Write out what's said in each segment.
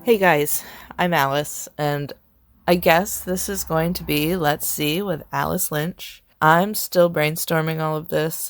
Hey guys, I'm Alice, and I guess this is going to be Let's See with Alise Lynch. I'm still brainstorming all of this,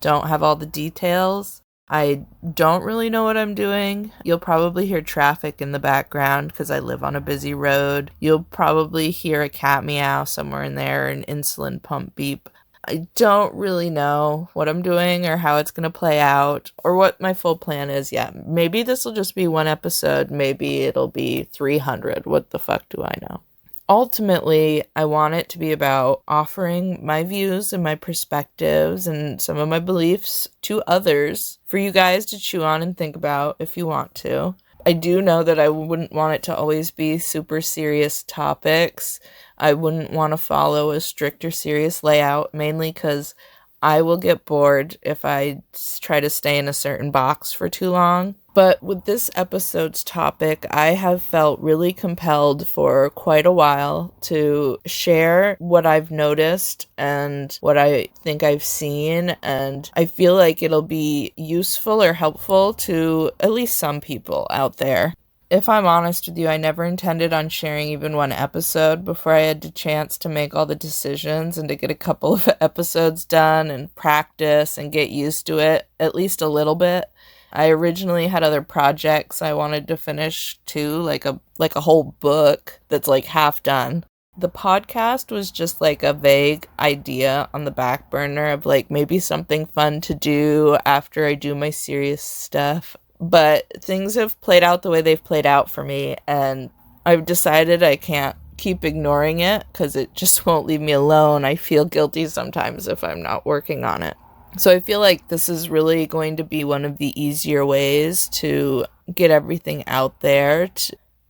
don't have all the details. I don't really know what I'm doing. You'll probably hear traffic in the background because I live on a busy road. You'll probably hear a cat meow somewhere in there, an insulin pump beep. I don't really know what I'm doing or how it's going to play out or what my full plan is yet. Maybe this will just be one episode. Maybe it'll be 300. What the fuck do I know? Ultimately, I want it to be about offering my views and my perspectives and some of my beliefs to others for you guys to chew on and think about if you want to. I do know that I wouldn't want it to always be super serious topics. I wouldn't want to follow a strict or serious layout, mainly because I will get bored if I try to stay in a certain box for too long. But with this episode's topic, I have felt really compelled for quite a while to share what I've noticed and what I think I've seen, and I feel like it'll be useful or helpful to at least some people out there. If I'm honest with you, I never intended on sharing even one episode before I had the chance to make all the decisions and to get a couple of episodes done and practice and get used to it, at least a little bit. I originally had other projects I wanted to finish too, like a whole book that's like half done. The podcast was just like a vague idea on the back burner of like maybe something fun to do after I do my serious stuff. But things have played out the way they've played out for me, and I've decided I can't keep ignoring it because it just won't leave me alone. I feel guilty sometimes if I'm not working on it. So I feel like this is really going to be one of the easier ways to get everything out there.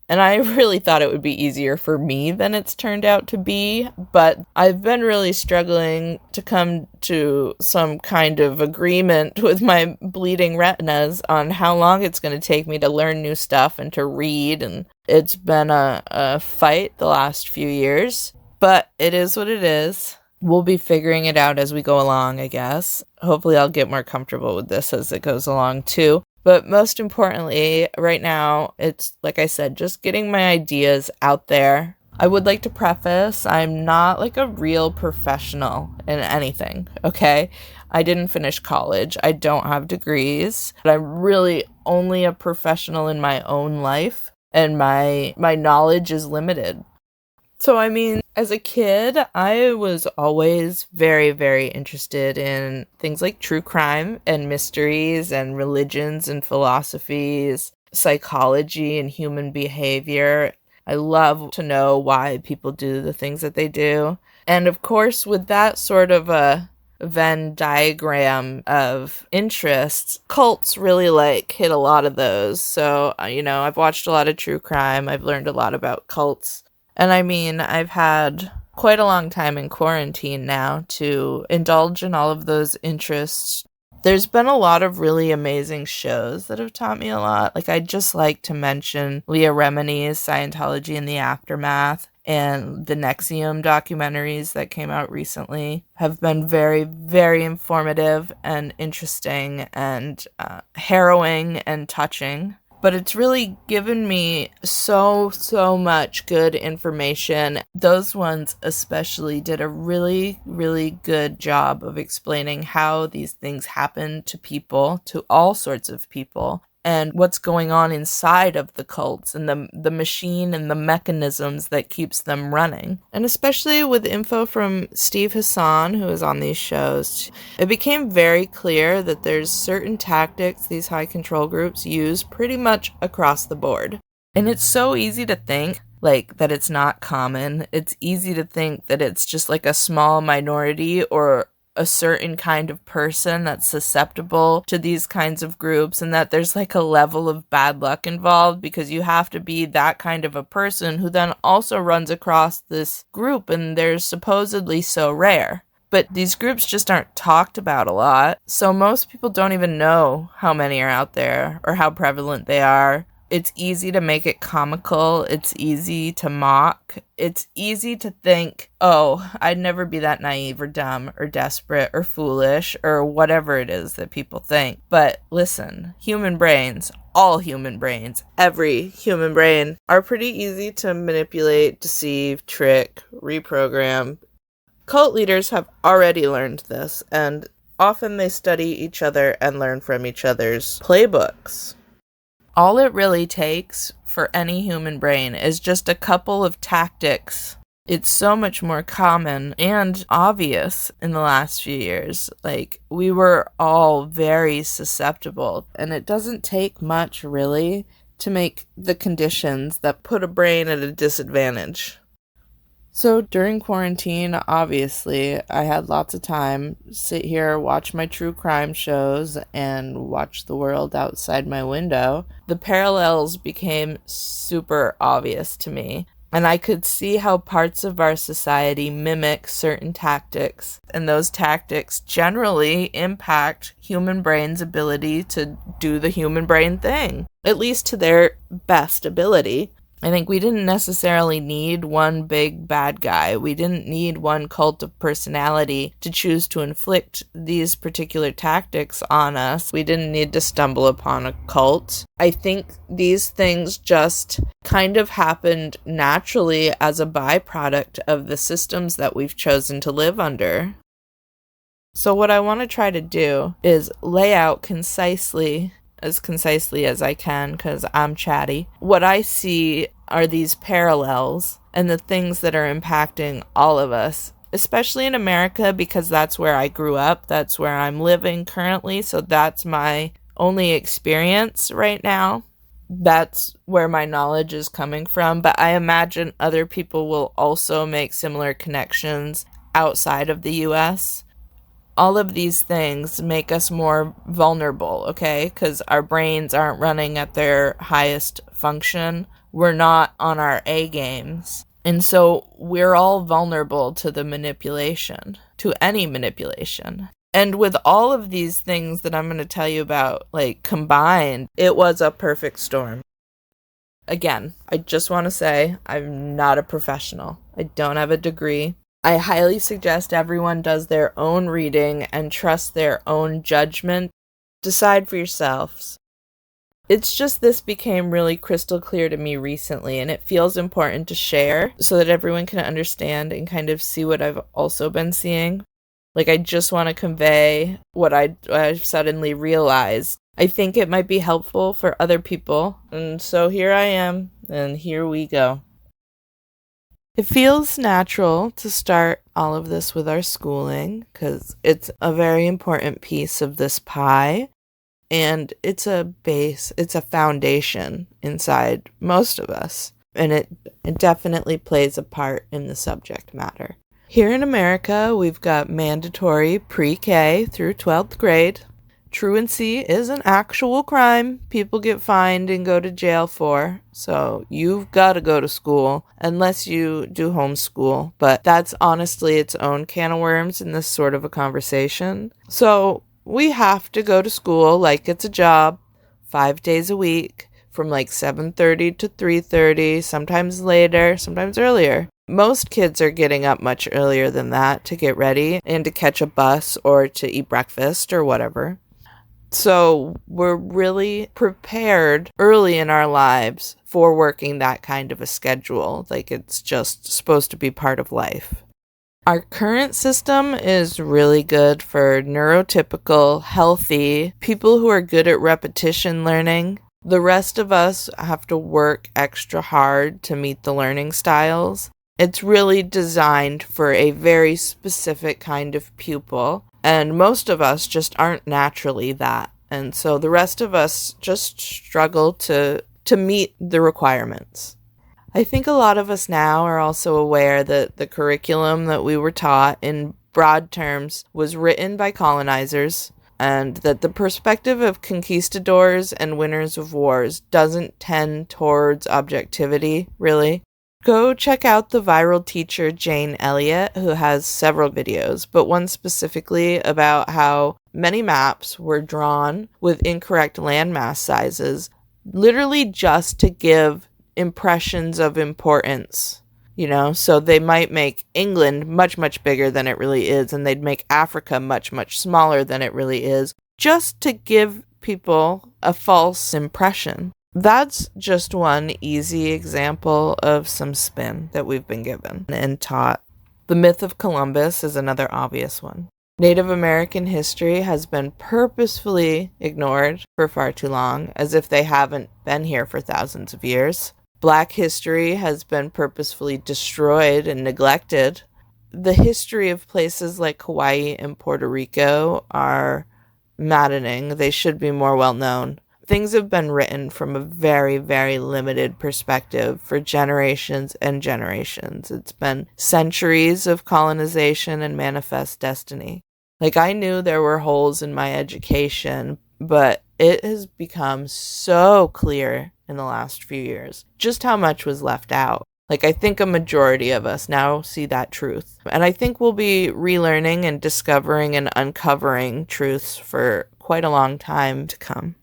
And I really thought it would be easier for me than it's turned out to be. But I've been really struggling to come to some kind of agreement with my bleeding retinas on how long it's going to take me to learn new stuff and to read. And it's been a fight the last few years. But it is what it is. We'll be figuring it out as we go along, I guess. Hopefully I'll get more comfortable with this as it goes along, too. But most importantly, right now, it's, like I said, just getting my ideas out there. I would like to preface, I'm not like a real professional in anything, okay? I didn't finish college. I don't have degrees. But I'm really only a professional in my own life, and my knowledge is limited. So, I mean, as a kid, I was always very, very interested in things like true crime and mysteries and religions and philosophies, psychology and human behavior. I love to know why people do the things that they do. And of course, with that sort of a Venn diagram of interests, cults really hit a lot of those. So, I've watched a lot of true crime. I've learned a lot about cults. And I mean, I've had quite a long time in quarantine now to indulge in all of those interests. There's been a lot of really amazing shows that have taught me a lot. Like, I'd just like to mention Leah Remini's Scientology in the Aftermath, and the Nexium documentaries that came out recently have been very, very informative and interesting and harrowing and touching. But it's really given me so much good information. Those ones especially did a really, really good job of explaining how these things happen to people, to all sorts of people, and what's going on inside of the cults and the machine and the mechanisms that keeps them running. And especially with info from Steve Hassan, who is on these shows, it became very clear that there's certain tactics these high control groups use pretty much across the board. And it's so easy to think that it's not common. It's easy to think that it's just like a small minority or a certain kind of person that's susceptible to these kinds of groups, and that there's like a level of bad luck involved because you have to be that kind of a person who then also runs across this group, and they're supposedly so rare. But these groups just aren't talked about a lot, so most people don't even know how many are out there or how prevalent they are. It's easy to make it comical. It's easy to mock. It's easy to think, oh, I'd never be that naive or dumb or desperate or foolish or whatever it is that people think. But listen, human brains all human brains, every human brain, are pretty easy to manipulate, deceive, trick, reprogram. Cult leaders have already learned this, and often they study each other and learn from each other's playbooks. All it really takes for any human brain is just a couple of tactics. It's so much more common and obvious in the last few years. Like, we were all very susceptible, and it doesn't take much, really, to make the conditions that put a brain at a disadvantage. So during quarantine, obviously, I had lots of time to sit here, watch my true crime shows, and watch the world outside my window. The parallels became super obvious to me, and I could see how parts of our society mimic certain tactics, and those tactics generally impact human brain's ability to do the human brain thing, at least to their best ability. I think we didn't necessarily need one big bad guy. We didn't need one cult of personality to choose to inflict these particular tactics on us. We didn't need to stumble upon a cult. I think these things just kind of happened naturally as a byproduct of the systems that we've chosen to live under. So what I want to try to do is lay out concisely as I can, because I'm chatty, what I see are these parallels and the things that are impacting all of us, especially in America, because that's where I grew up, that's where I'm living currently, so that's my only experience right now. That's where my knowledge is coming from, but I imagine other people will also make similar connections outside of the US. All of these things make us more vulnerable, okay? Because our brains aren't running at their highest function. We're not on our A games. And so we're all vulnerable to the manipulation, to any manipulation. And with all of these things that I'm going to tell you about, like, combined, it was a perfect storm. Again, I just want to say I'm not a professional. I don't have a degree. I highly suggest everyone does their own reading and trust their own judgment. Decide for yourselves. It's just this became really crystal clear to me recently, and it feels important to share so that everyone can understand and kind of see what I've also been seeing. Like, I just want to convey what I've suddenly realized. I think it might be helpful for other people, and so here I am, and here we go. It feels natural to start all of this with our schooling because it's a very important piece of this pie, and it's a base, it's a foundation inside most of us, and it definitely plays a part in the subject matter. Here in America, we've got mandatory pre-K through 12th grade. Truancy is an actual crime people get fined and go to jail for, so you've got to go to school unless you do homeschool, but that's honestly its own can of worms in this sort of a conversation. So we have to go to school like it's a job, 5 days a week, from like 7:30 to 3:30, sometimes later, sometimes earlier. Most kids are getting up much earlier than that to get ready and to catch a bus or to eat breakfast or whatever. So we're really prepared early in our lives for working that kind of a schedule. Like, it's just supposed to be part of life. Our current system is really good for neurotypical, healthy people who are good at repetition learning. The rest of us have to work extra hard to meet the learning styles. It's really designed for a very specific kind of pupil, and most of us just aren't naturally that. And so the rest of us just struggle to meet the requirements. I think a lot of us now are also aware that the curriculum that we were taught in broad terms was written by colonizers, and that the perspective of conquistadors and winners of wars doesn't tend towards objectivity, really. Go check out the viral teacher Jane Elliott, who has several videos, but one specifically about how many maps were drawn with incorrect landmass sizes, literally just to give impressions of importance. You know, so they might make England much, much bigger than it really is, and they'd make Africa much, much smaller than it really is, just to give people a false impression. That's just one easy example of some spin that we've been given and taught. The myth of Columbus is another obvious one. Native American history has been purposefully ignored for far too long, as if they haven't been here for thousands of years. Black history has been purposefully destroyed and neglected. The history of places like Hawaii and Puerto Rico are maddening. They should be more well known. Things have been written from a very, very limited perspective for generations and generations. It's been centuries of colonization and manifest destiny. Like, I knew there were holes in my education, but it has become so clear in the last few years just how much was left out. Like, I think a majority of us now see that truth. And I think we'll be relearning and discovering and uncovering truths for quite a long time to come.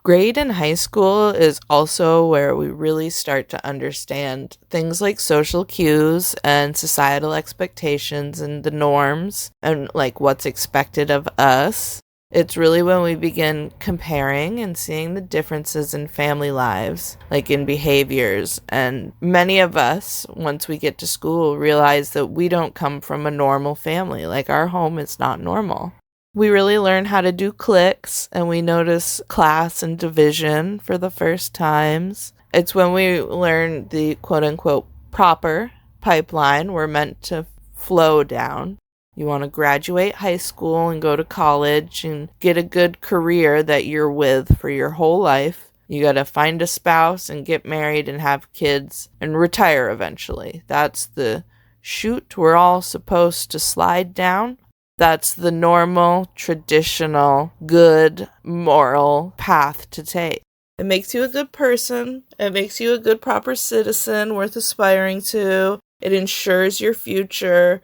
Grade in high school is also where we really start to understand things like social cues and societal expectations and the norms and like what's expected of us. It's really when we begin comparing and seeing the differences in family lives, like in behaviors. And many of us, once we get to school, realize that we don't come from a normal family. Like, our home is not normal. We really learn how to do cliques, and we notice class and division for the first times. It's when we learn the quote-unquote proper pipeline we're meant to flow down. You want to graduate high school and go to college and get a good career that you're with for your whole life. You got to find a spouse and get married and have kids and retire eventually. That's the chute we're all supposed to slide down. That's the normal, traditional, good, moral path to take. It makes you a good person. It makes you a good, proper citizen worth aspiring to. It ensures your future.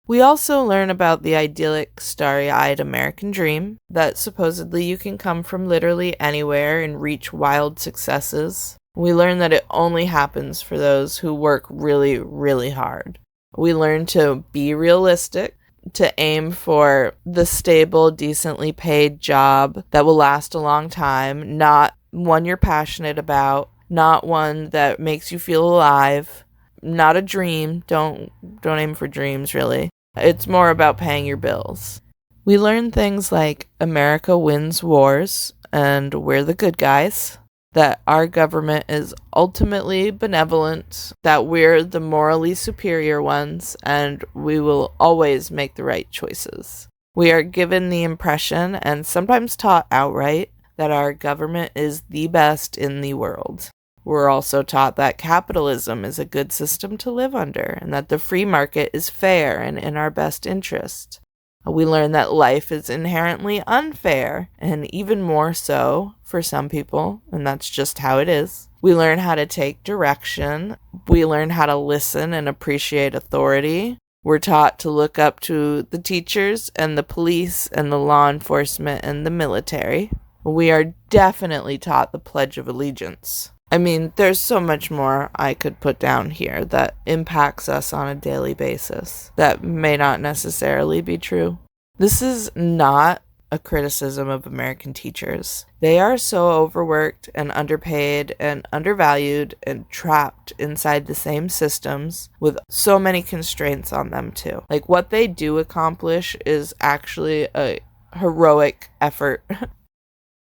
We also learn about the idyllic, starry-eyed American dream, that supposedly you can come from literally anywhere and reach wild successes. We learn that it only happens for those who work really, really hard. We learn to be realistic, to aim for the stable, decently paid job that will last a long time, not one you're passionate about, not one that makes you feel alive, not a dream. Don't aim for dreams, really. It's more about paying your bills. We learn things like America wins wars and we're the good guys, that our government is ultimately benevolent, that we're the morally superior ones, and we will always make the right choices. We are given the impression, and sometimes taught outright, that our government is the best in the world. We're also taught that capitalism is a good system to live under, and that the free market is fair and in our best interest. We learn that life is inherently unfair, and even more so for some people, and that's just how it is. We learn how to take direction. We learn how to listen and appreciate authority. We're taught to look up to the teachers and the police and the law enforcement and the military. We are definitely taught the Pledge of Allegiance. I mean, there's so much more I could put down here that impacts us on a daily basis that may not necessarily be true. This is not a criticism of American teachers. They are so overworked and underpaid and undervalued and trapped inside the same systems with so many constraints on them too. Like, what they do accomplish is actually a heroic effort.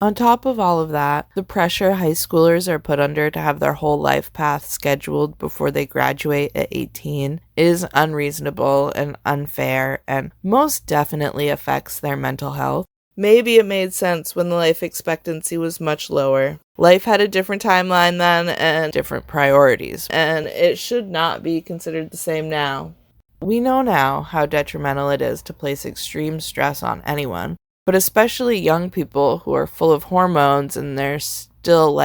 On top of all of that, the pressure high schoolers are put under to have their whole life path scheduled before they graduate at 18 is unreasonable and unfair, and most definitely affects their mental health. Maybe it made sense when the life expectancy was much lower. Life had a different timeline then and different priorities, and it should not be considered the same now. We know now how detrimental it is to place extreme stress on anyone, but especially young people who are full of hormones and they're still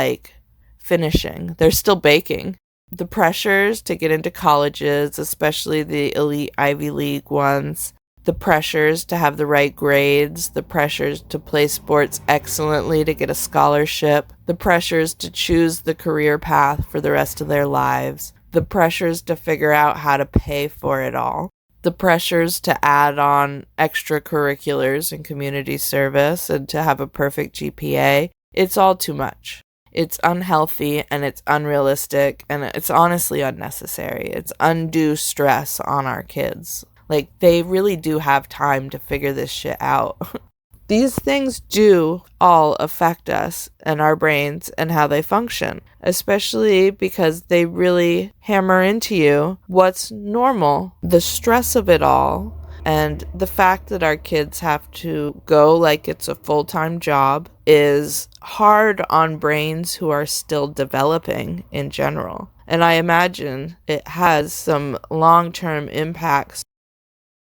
finishing. They're still baking. The pressures to get into colleges, especially the elite Ivy League ones, the pressures to have the right grades, the pressures to play sports excellently to get a scholarship, the pressures to choose the career path for the rest of their lives, the pressures to figure out how to pay for it all. the pressures to add on extracurriculars and community service and to have a perfect GPA, it's all too much. It's unhealthy and it's unrealistic and it's honestly unnecessary. It's undue stress on our kids. Like, they really do have time to figure this shit out. These things do all affect us and our brains and how they function, especially because they really hammer into you what's normal, the stress of it all, and the fact that our kids have to go like it's a full-time job is hard on brains who are still developing in general. And I imagine it has some long-term impacts.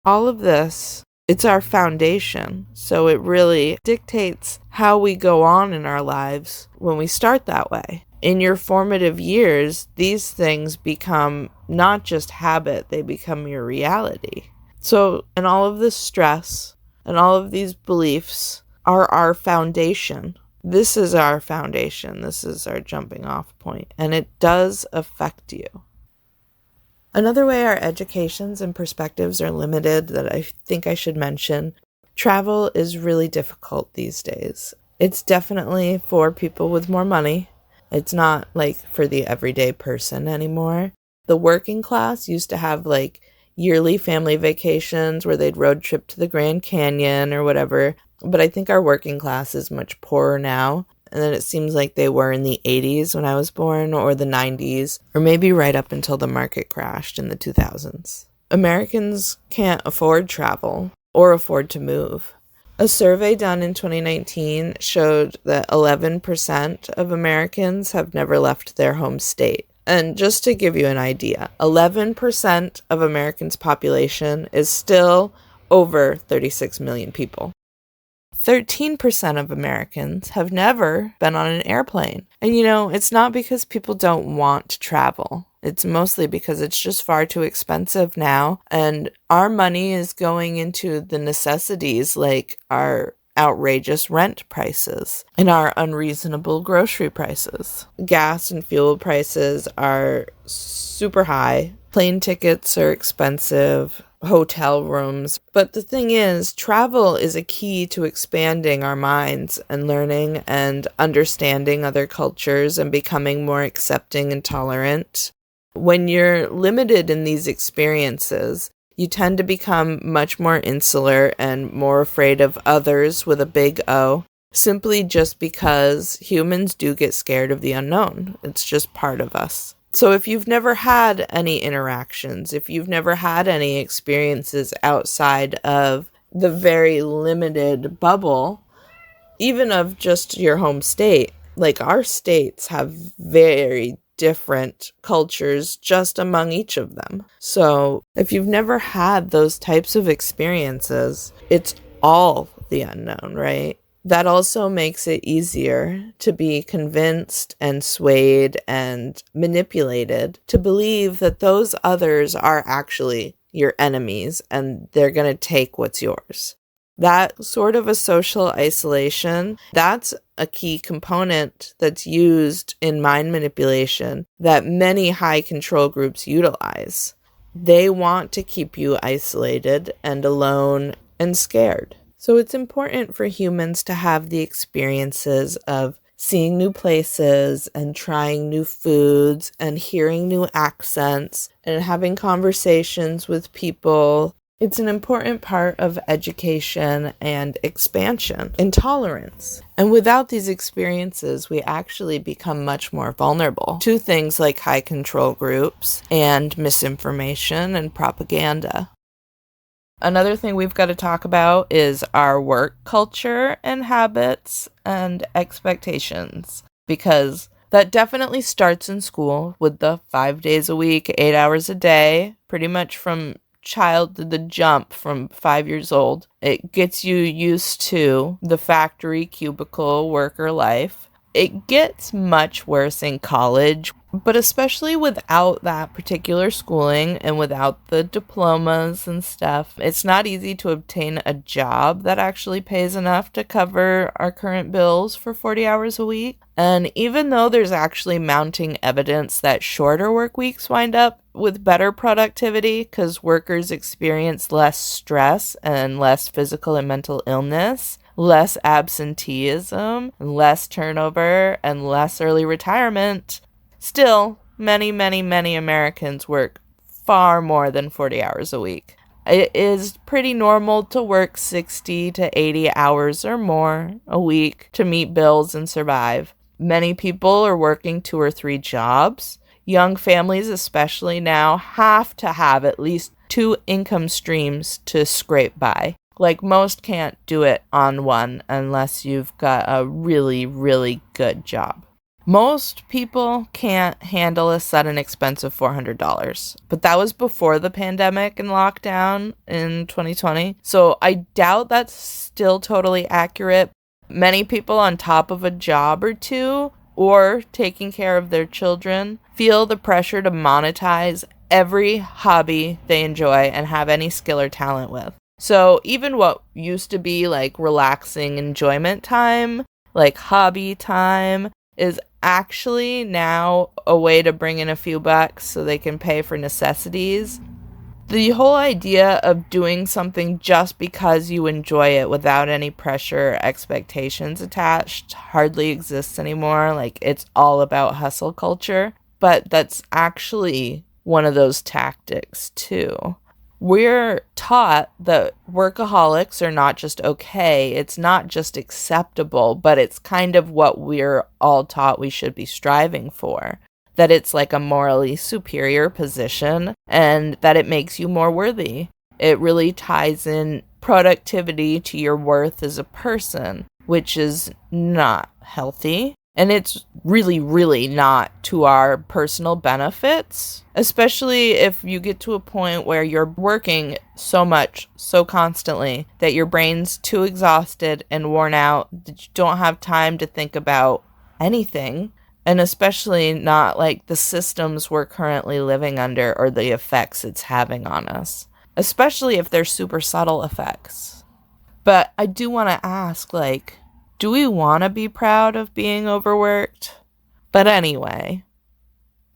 All of this, it's our foundation, so it really dictates how we go on in our lives when we start that way. In your formative years, these things become not just habit, they become your reality. So, and all of this stress and all of these beliefs are our foundation. This is our foundation. This is our jumping off point, and it does affect you. Another way our educations and perspectives are limited that I think I should mention, travel is really difficult these days. It's definitely for people with more money. It's not like for the everyday person anymore. The working class used to have like yearly family vacations where they'd road trip to the Grand Canyon or whatever. But I think our working class is much poorer now. And then it seems like they were in the 80s when I was born, or the 90s, or maybe right up until the market crashed in the 2000s. Americans can't afford travel or afford to move. A survey done in 2019 showed that 11% of Americans have never left their home state. And just to give you an idea, 11% of Americans' population is still over 36 million people. 13% of Americans have never been on an airplane. And it's not because people don't want to travel. It's mostly because it's just far too expensive now. And our money is going into the necessities like our outrageous rent prices and our unreasonable grocery prices. Gas and fuel prices are super high. Plane tickets are expensive. Hotel rooms. But the thing is, travel is a key to expanding our minds and learning and understanding other cultures and becoming more accepting and tolerant. When you're limited in these experiences, you tend to become much more insular and more afraid of others with a big O, simply just because humans do get scared of the unknown. It's just part of us. So if you've never had any interactions, if you've never had any experiences outside of the very limited bubble, even of just your home state, like our states have very different cultures just among each of them. So if you've never had those types of experiences, it's all the unknown, right? That also makes it easier to be convinced and swayed and manipulated to believe that those others are actually your enemies and they're going to take what's yours. That sort of a social isolation, that's a key component that's used in mind manipulation that many high control groups utilize. They want to keep you isolated and alone and scared. So it's important for humans to have the experiences of seeing new places and trying new foods and hearing new accents and having conversations with people. It's an important part of education and expansion and tolerance. And without these experiences, we actually become much more vulnerable to things like high control groups and misinformation and propaganda. Another thing we've got to talk about is our work culture and habits and expectations, because that definitely starts in school with the 5 days a week, 8 hours a day, pretty much from child to the jump from 5 years old. It gets you used to the factory cubicle worker life. It gets much worse in college But especially without that particular schooling and without the diplomas and stuff, it's not easy to obtain a job that actually pays enough to cover our current bills for 40 hours a week. And even though there's actually mounting evidence that shorter work weeks wind up with better productivity because workers experience less stress and less physical and mental illness, less absenteeism, less turnover, and less early retirement, still, many, many, many Americans work far more than 40 hours a week. It is pretty normal to work 60 to 80 hours or more a week to meet bills and survive. Many people are working 2 or 3 jobs. Young families, especially now, have to have at least 2 income streams to scrape by. Like, most can't do it on one unless you've got a really, really good job. Most people can't handle a sudden expense of $400, but that was before the pandemic and lockdown in 2020. So I doubt that's still totally accurate. Many people on top of a job or two or taking care of their children feel the pressure to monetize every hobby they enjoy and have any skill or talent with. So even what used to be like relaxing enjoyment time, like hobby time, is actually now a way to bring in a few bucks so they can pay for necessities. The whole idea of doing something just because you enjoy it without any pressure or expectations attached hardly exists anymore. Like, it's all about hustle culture, but that's actually one of those tactics too. We're taught that workaholics are not just okay, it's not just acceptable, but it's kind of what we're all taught we should be striving for. That it's like a morally superior position and that it makes you more worthy. It really ties in productivity to your worth as a person, which is not healthy. And it's really, really not to our personal benefits, especially if you get to a point where you're working so much, so constantly, that your brain's too exhausted and worn out, that you don't have time to think about anything, and especially not like the systems we're currently living under or the effects it's having on us, especially if they're super subtle effects. But I do want to ask, like, do we want to be proud of being overworked? But anyway,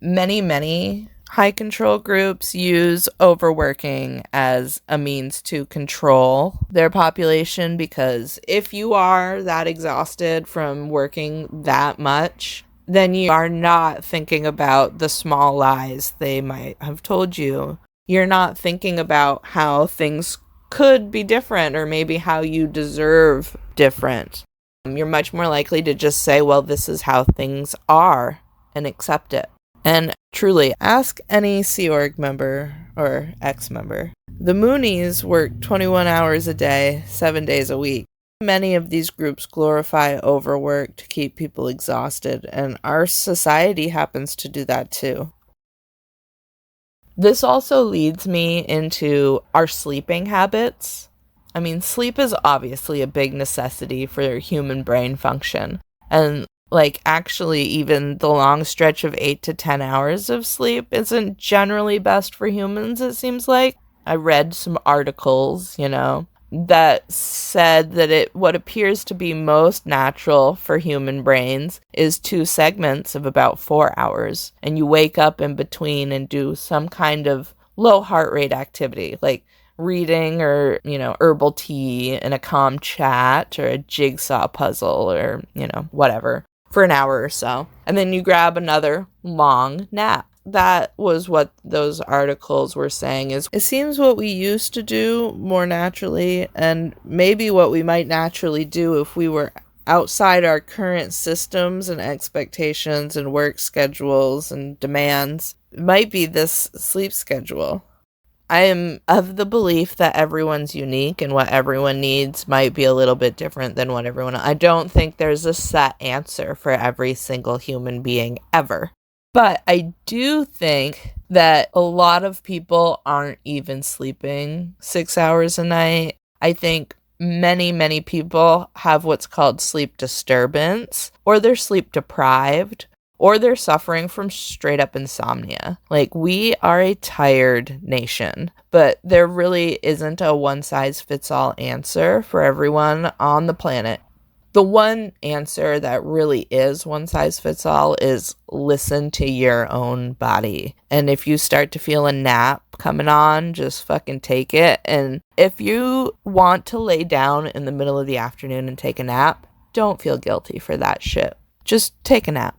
many high control groups use overworking as a means to control their population, because if you are that exhausted from working that much, then you are not thinking about the small lies they might have told you. You're not thinking about how things could be different or maybe how you deserve different. You're much more likely to just say, well, this is how things are, and accept it. And truly, ask any Sea Org member or ex-member. The Moonies work 21 hours a day, 7 days a week. Many of these groups glorify overwork to keep people exhausted, and our society happens to do that too. This also leads me into our sleeping habits. I mean, sleep is obviously a big necessity for human brain function. And actually, even the long stretch of 8 to 10 hours of sleep isn't generally best for humans, it seems like. I read some articles, that said that what appears to be most natural for human brains is 2 segments of about 4 hours. And you wake up in between and do some kind of low heart rate activity, like reading or, herbal tea and a calm chat or a jigsaw puzzle or, whatever for an hour or so. And then you grab another long nap. That was what those articles were saying. Is it seems what we used to do more naturally, and maybe what we might naturally do if we were outside our current systems and expectations and work schedules and demands, might be this sleep schedule. I am of the belief that everyone's unique and what everyone needs might be a little bit different than what I don't think there's a set answer for every single human being ever. But I do think that a lot of people aren't even sleeping 6 hours a night. I think many people have what's called sleep disturbance, or they're sleep deprived, or they're suffering from straight up insomnia. Like, we are a tired nation, but there really isn't a one-size-fits-all answer for everyone on the planet. The one answer that really is one size fits all is listen to your own body. And if you start to feel a nap coming on, just fucking take it. And if you want to lay down in the middle of the afternoon and take a nap, don't feel guilty for that shit. Just take a nap.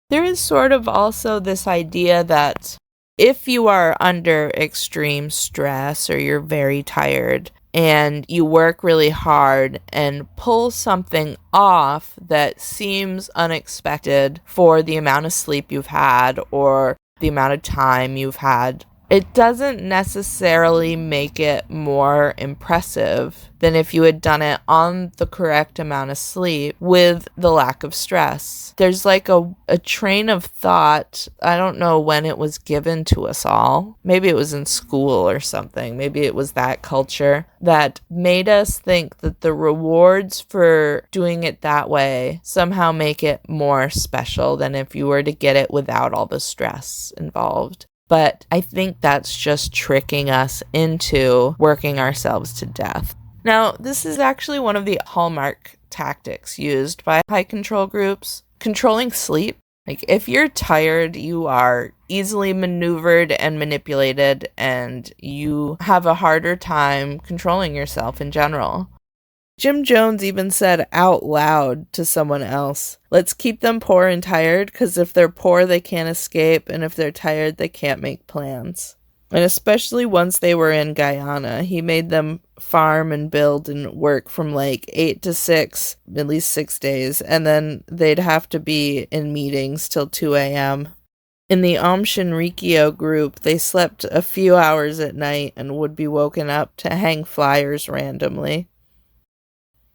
There is sort of also this idea that if you are under extreme stress or you're very tired, and you work really hard and pull something off that seems unexpected for the amount of sleep you've had or the amount of time you've had, it doesn't necessarily make it more impressive than if you had done it on the correct amount of sleep with the lack of stress. There's like a train of thought, I don't know when it was given to us all. Maybe it was in school or something. Maybe it was that culture that made us think that the rewards for doing it that way somehow make it more special than if you were to get it without all the stress involved. But I think that's just tricking us into working ourselves to death. Now, this is actually one of the hallmark tactics used by high control groups. Controlling sleep. Like, if you're tired, you are easily maneuvered and manipulated, and you have a harder time controlling yourself in general. Jim Jones even said out loud to someone else, let's keep them poor and tired, because if they're poor, they can't escape, and if they're tired, they can't make plans. And especially once they were in Guyana, he made them farm and build and work from like 8 to 6, at least 6 days, and then they'd have to be in meetings till 2 a.m. In the Aum Shinrikyo group, they slept a few hours at night and would be woken up to hang flyers randomly.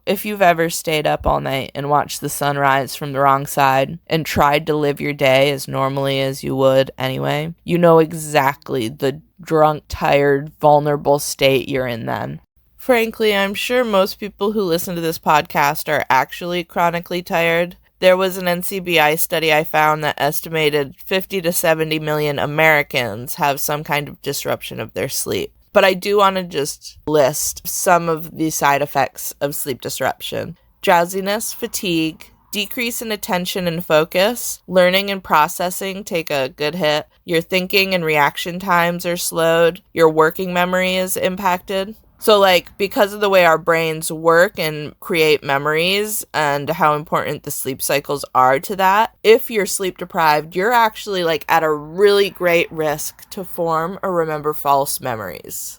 If you've ever stayed up all night and watched the sunrise from the wrong side and tried to live your day as normally as you would anyway, you know exactly the drunk, tired, vulnerable state you're in then. Frankly, I'm sure most people who listen to this podcast are actually chronically tired. There was an NCBI study I found that estimated 50 to 70 million Americans have some kind of disruption of their sleep. But I do want to just list some of the side effects of sleep disruption. Drowsiness, fatigue, decrease in attention and focus, learning and processing take a good hit, your thinking and reaction times are slowed, your working memory is impacted. So, like, because of the way our brains work and create memories and how important the sleep cycles are to that, if you're sleep deprived, you're actually, like, at a really great risk to form or remember false memories.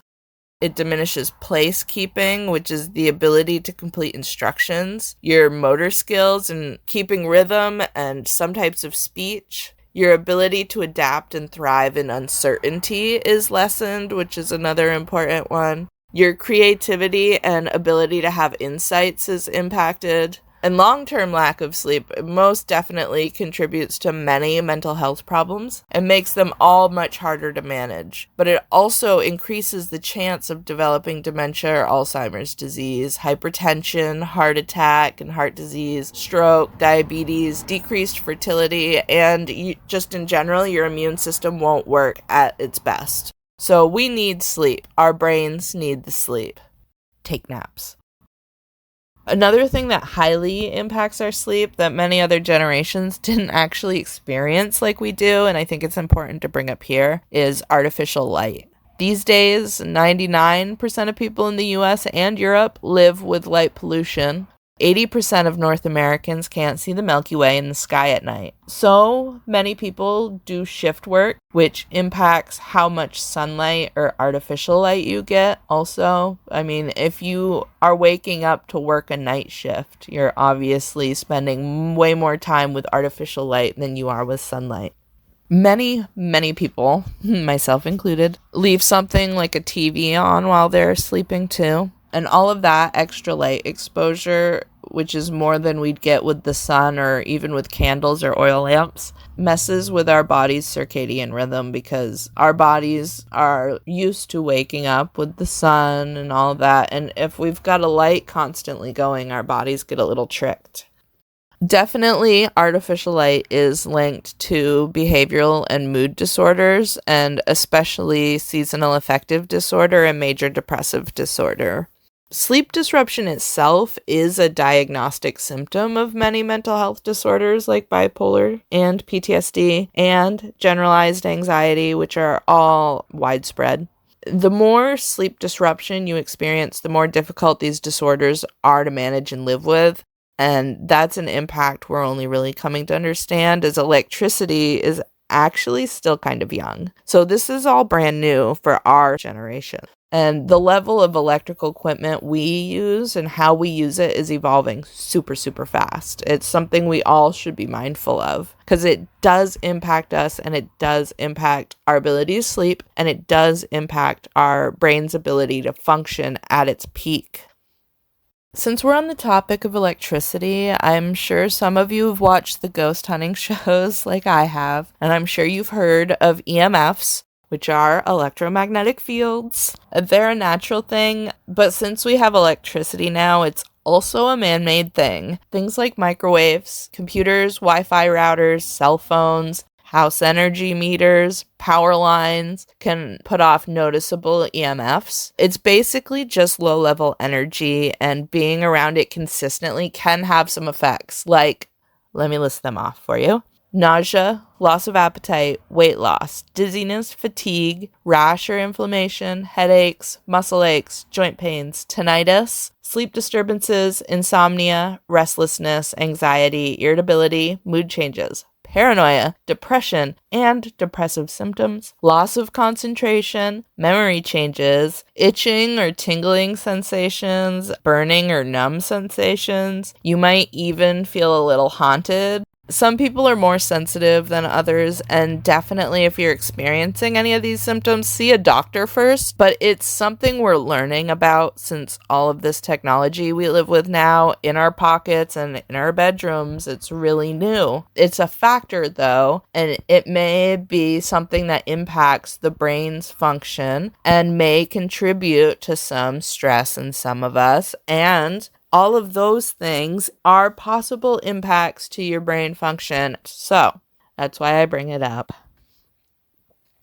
It diminishes place keeping, which is the ability to complete instructions, your motor skills and keeping rhythm and some types of speech. Your ability to adapt and thrive in uncertainty is lessened, which is another important one. Your creativity and ability to have insights is impacted. And long-term lack of sleep most definitely contributes to many mental health problems and makes them all much harder to manage. But it also increases the chance of developing dementia or Alzheimer's disease, hypertension, heart attack and heart disease, stroke, diabetes, decreased fertility, and just in general, your immune system won't work at its best. So we need sleep. Our brains need the sleep. Take naps. Another thing that highly impacts our sleep that many other generations didn't actually experience like we do, and I think it's important to bring up here, is artificial light. These days, 99% of people in the US and Europe live with light pollution. 80% of North Americans can't see the Milky Way in the sky at night. So many people do shift work, which impacts how much sunlight or artificial light you get also. I mean, if you are waking up to work a night shift, you're obviously spending way more time with artificial light than you are with sunlight. Many people, myself included, leave something like a TV on while they're sleeping too. And all of that extra light exposure, which is more than we'd get with the sun or even with candles or oil lamps, messes with our body's circadian rhythm because our bodies are used to waking up with the sun and all of that. And if we've got a light constantly going, our bodies get a little tricked. Definitely, artificial light is linked to behavioral and mood disorders, and especially seasonal affective disorder and major depressive disorder. Sleep disruption itself is a diagnostic symptom of many mental health disorders like bipolar and PTSD and generalized anxiety, which are all widespread. The more sleep disruption you experience, the more difficult these disorders are to manage and live with. And that's an impact we're only really coming to understand, as electricity is actually still kind of young. So this is all brand new for our generation. And the level of electrical equipment we use and how we use it is evolving super, super fast. It's something we all should be mindful of because it does impact us, and it does impact our ability to sleep, and it does impact our brain's ability to function at its peak. Since we're on the topic of electricity, I'm sure some of you have watched the ghost hunting shows like I have, and I'm sure you've heard of EMFs, which are electromagnetic fields. They're a natural thing, but since we have electricity now, it's also a man-made thing. Things like microwaves, computers, Wi-Fi routers, cell phones, house energy meters, power lines can put off noticeable EMFs. It's basically just low-level energy, and being around it consistently can have some effects, like, let me list them off for you. Nausea, loss of appetite, weight loss, dizziness, fatigue, rash or inflammation, headaches, muscle aches, joint pains, tinnitus, sleep disturbances, insomnia, restlessness, anxiety, irritability, mood changes, paranoia, depression, and depressive symptoms, loss of concentration, memory changes, itching or tingling sensations, burning or numb sensations. You might even feel a little haunted. Some people are more sensitive than others, and definitely if you're experiencing any of these symptoms, see a doctor first, but it's something we're learning about since all of this technology we live with now in our pockets and in our bedrooms, it's really new. It's a factor though, and it may be something that impacts the brain's function and may contribute to some stress in some of us, and all of those things are possible impacts to your brain function. So that's why I bring it up.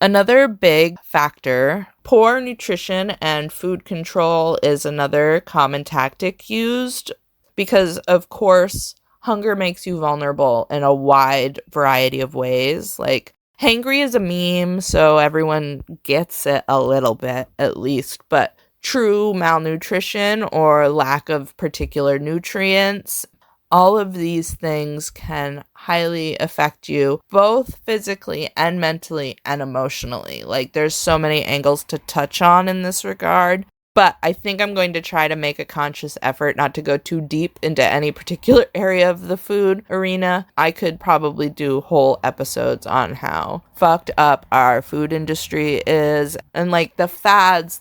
Another big factor, poor nutrition and food control, is another common tactic used because, of course, hunger makes you vulnerable in a wide variety of ways. Like, hangry is a meme, so everyone gets it a little bit at least, but true malnutrition or lack of particular nutrients, all of these things can highly affect you both physically and mentally and emotionally. Like, there's so many angles to touch on in this regard, but I think I'm going to try to make a conscious effort not to go too deep into any particular area of the food arena. I could probably do whole episodes on how fucked up our food industry is and like the fads.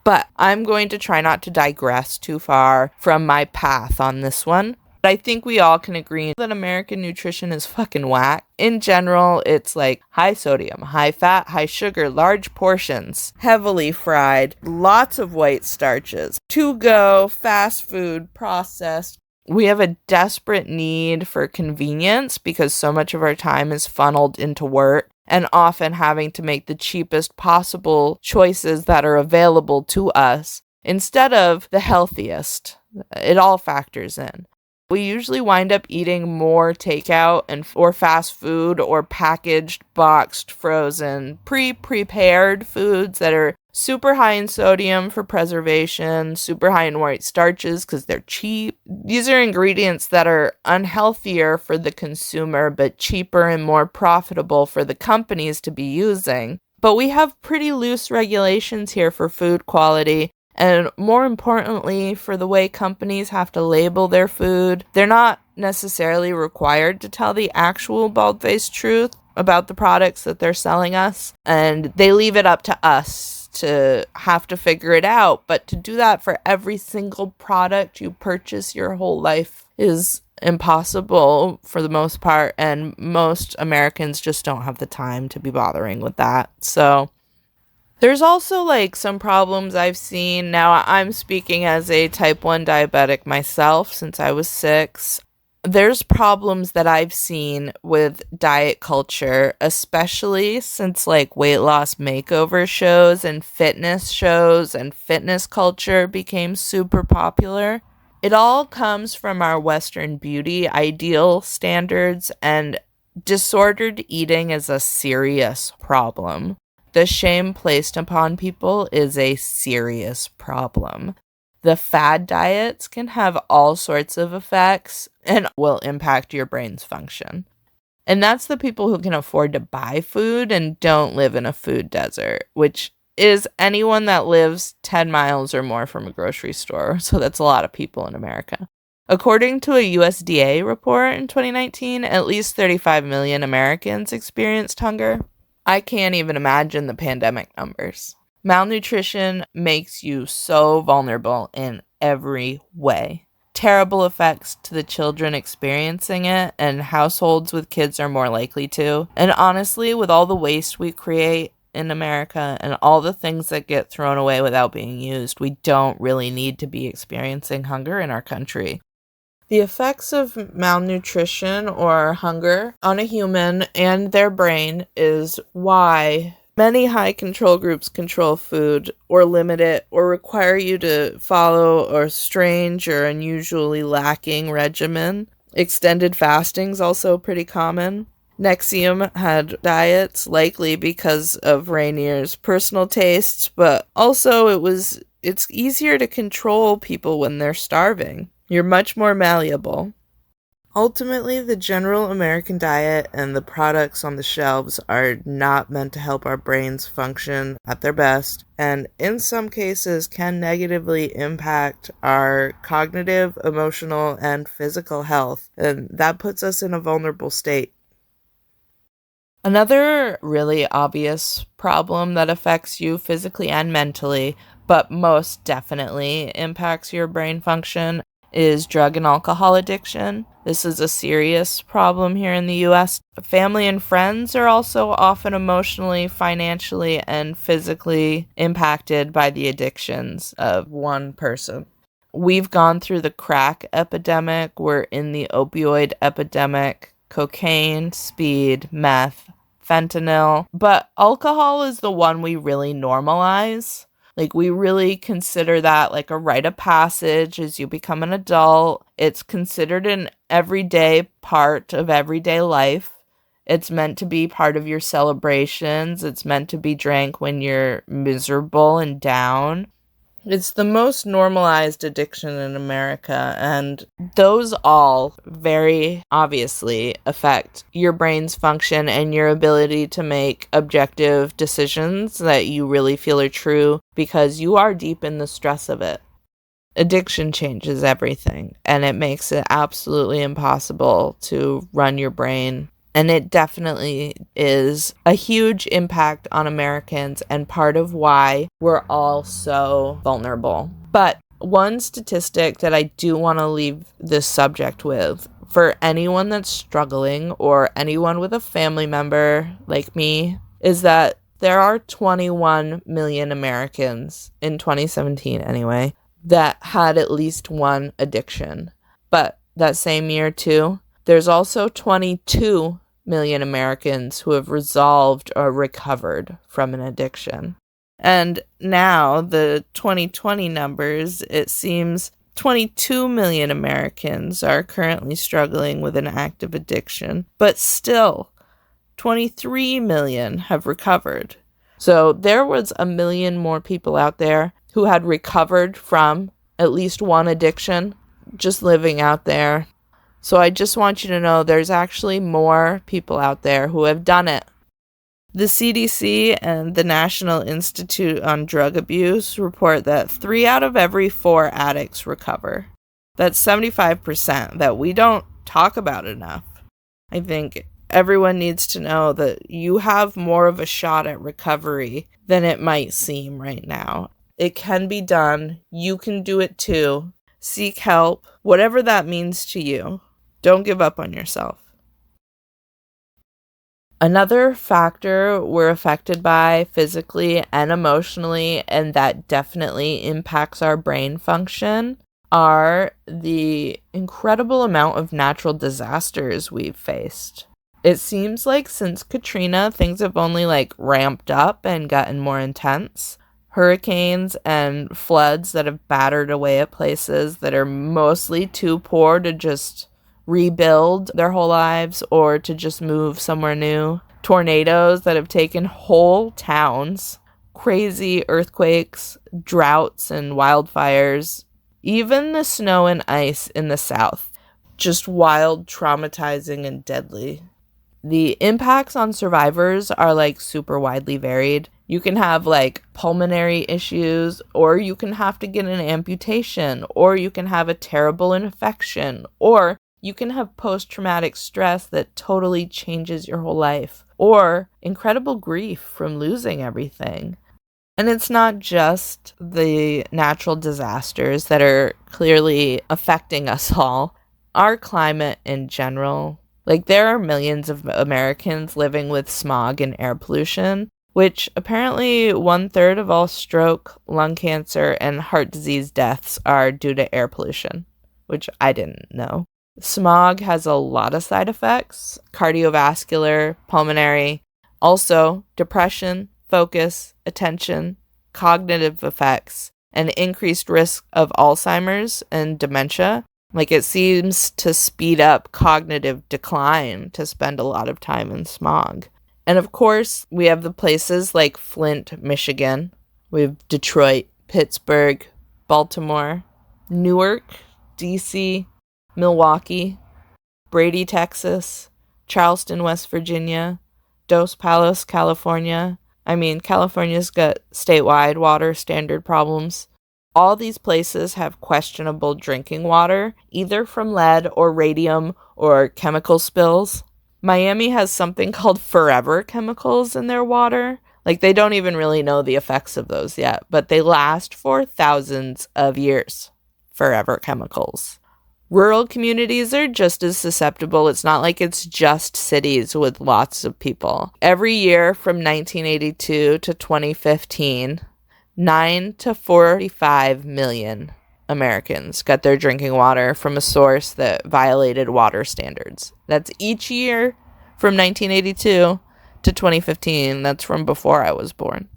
But I'm going to try not to digress too far from my path on this one. I think we all can agree that American nutrition is fucking whack. In general, it's like high sodium, high fat, high sugar, large portions, heavily fried, lots of white starches, to-go, fast food, processed. We have a desperate need for convenience because so much of our time is funneled into work and often having to make the cheapest possible choices that are available to us instead of the healthiest. It all factors in. We usually wind up eating more takeout or fast food or packaged, boxed, frozen, prepared foods that are super high in sodium for preservation, super high in white starches because they're cheap. These are ingredients that are unhealthier for the consumer, but cheaper and more profitable for the companies to be using. But we have pretty loose regulations here for food quality. And more importantly, for the way companies have to label their food. They're not necessarily required to tell the actual bald-faced truth about the products that they're selling us. And they leave it up to us to have to figure it out. But to do that for every single product you purchase your whole life is impossible for the most part. And most Americans just don't have the time to be bothering with that. So there's also like some problems I've seen. Now, I'm speaking as a type 1 diabetic myself since I was 6. There's problems that I've seen with diet culture, especially since like weight loss makeover shows and fitness culture became super popular. It all comes from our Western beauty ideal standards, and disordered eating is a serious problem. The shame placed upon people is a serious problem. The fad diets can have all sorts of effects and will impact your brain's function. And that's the people who can afford to buy food and don't live in a food desert, which is anyone that lives 10 miles or more from a grocery store. So that's a lot of people in America. According to a USDA report in 2019, at least 35 million Americans experienced hunger. I can't even imagine the pandemic numbers. Malnutrition makes you so vulnerable in every way. Terrible effects to the children experiencing it, and households with kids are more likely to. And honestly, with all the waste we create in America and all the things that get thrown away without being used, we don't really need to be experiencing hunger in our country. The effects of malnutrition or hunger on a human and their brain is why many high control groups control food or limit it or require you to follow a strange or unusually lacking regimen. Extended fasting is also pretty common. Nexium had diets, likely because of Rainier's personal tastes, but also it's easier to control people when they're starving. You're much more malleable. Ultimately, the general American diet and the products on the shelves are not meant to help our brains function at their best, and in some cases can negatively impact our cognitive, emotional, and physical health, and that puts us in a vulnerable state. Another really obvious problem that affects you physically and mentally, but most definitely impacts your brain function, is drug and alcohol addiction. This is a serious problem here in the US. Family and friends are also often emotionally, financially, and physically impacted by the addictions of one person. We've gone through the crack epidemic, we're in the opioid epidemic, cocaine, speed, meth, fentanyl, but alcohol is the one we really normalize. Like, we really consider that like a rite of passage as you become an adult. It's considered an everyday part of everyday life. It's meant to be part of your celebrations. It's meant to be drank when you're miserable and down. It's the most normalized addiction in America, and those all very obviously affect your brain's function and your ability to make objective decisions that you really feel are true because you are deep in the stress of it. Addiction changes everything, and it makes it absolutely impossible to run your brain. And it definitely is a huge impact on Americans and part of why we're all so vulnerable. But one statistic that I do want to leave this subject with, for anyone that's struggling or anyone with a family member like me, is that there are 21 million Americans, in 2017 anyway, that had at least one addiction. But that same year too, there's also 22 million Americans who have resolved or recovered from an addiction. And now, the 2020 numbers, it seems 22 million Americans are currently struggling with an active addiction, but still, 23 million have recovered. So there was 1 million more people out there who had recovered from at least one addiction, just living out there. So I just want you to know there's actually more people out there who have done it. The CDC and the National Institute on Drug Abuse report that 3 out of every 4 addicts recover. That's 75% that we don't talk about enough. I think everyone needs to know that you have more of a shot at recovery than it might seem right now. It can be done. You can do it too. Seek help, whatever that means to you. Don't give up on yourself. Another factor we're affected by physically and emotionally, and that definitely impacts our brain function, are the incredible amount of natural disasters we've faced. It seems like since Katrina, things have only ramped up and gotten more intense. Hurricanes and floods that have battered away at places that are mostly too poor to just rebuild their whole lives or to just move somewhere new. Tornadoes that have taken whole towns. Crazy earthquakes, droughts, and wildfires. Even the snow and ice in the South. Just wild, traumatizing, and deadly. The impacts on survivors are super widely varied. You can have pulmonary issues, or you can have to get an amputation, or you can have a terrible infection, or you can have post-traumatic stress that totally changes your whole life, or incredible grief from losing everything. And it's not just the natural disasters that are clearly affecting us all. Our climate in general. There are millions of Americans living with smog and air pollution, which apparently 1/3 of all stroke, lung cancer, and heart disease deaths are due to air pollution, which I didn't know. Smog has a lot of side effects: cardiovascular, pulmonary, also depression, focus, attention, cognitive effects, and increased risk of Alzheimer's and dementia. It seems to speed up cognitive decline to spend a lot of time in smog. And of course, we have the places like Flint, Michigan. We have Detroit, Pittsburgh, Baltimore, Newark, DC, Milwaukee, Brady, Texas, Charleston, West Virginia, Dos Palos, California. California's got statewide water standard problems. All these places have questionable drinking water, either from lead or radium or chemical spills. Miami has something called forever chemicals in their water. They don't even really know the effects of those yet, but they last for thousands of years. Forever chemicals. Rural communities are just as susceptible. It's not like it's just cities with lots of people. Every year from 1982 to 2015, 9 to 45 million Americans got their drinking water from a source that violated water standards. That's each year from 1982 to 2015. That's from before I was born.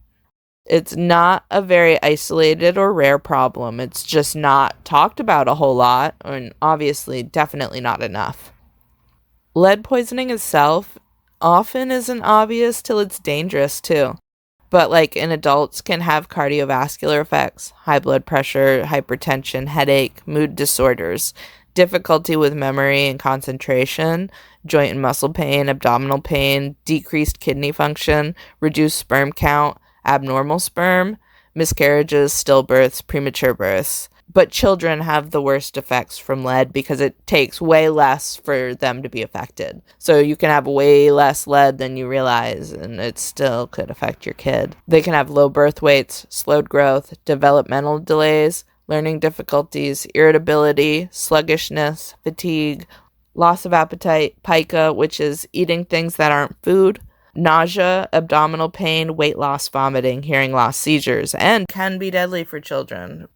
It's not a very isolated or rare problem. It's just not talked about a whole lot, and obviously definitely not enough. Lead poisoning itself often isn't obvious till it's dangerous too. But in adults can have cardiovascular effects, high blood pressure, hypertension, headache, mood disorders, difficulty with memory and concentration, joint and muscle pain, abdominal pain, decreased kidney function, reduced sperm count, abnormal sperm, miscarriages, stillbirths, premature births. But children have the worst effects from lead because it takes way less for them to be affected. So you can have way less lead than you realize, and it still could affect your kid. They can have low birth weights, slowed growth, developmental delays, learning difficulties, irritability, sluggishness, fatigue, loss of appetite, pica, which is eating things that aren't food, nausea, abdominal pain, weight loss, vomiting, hearing loss, seizures, and can be deadly for children.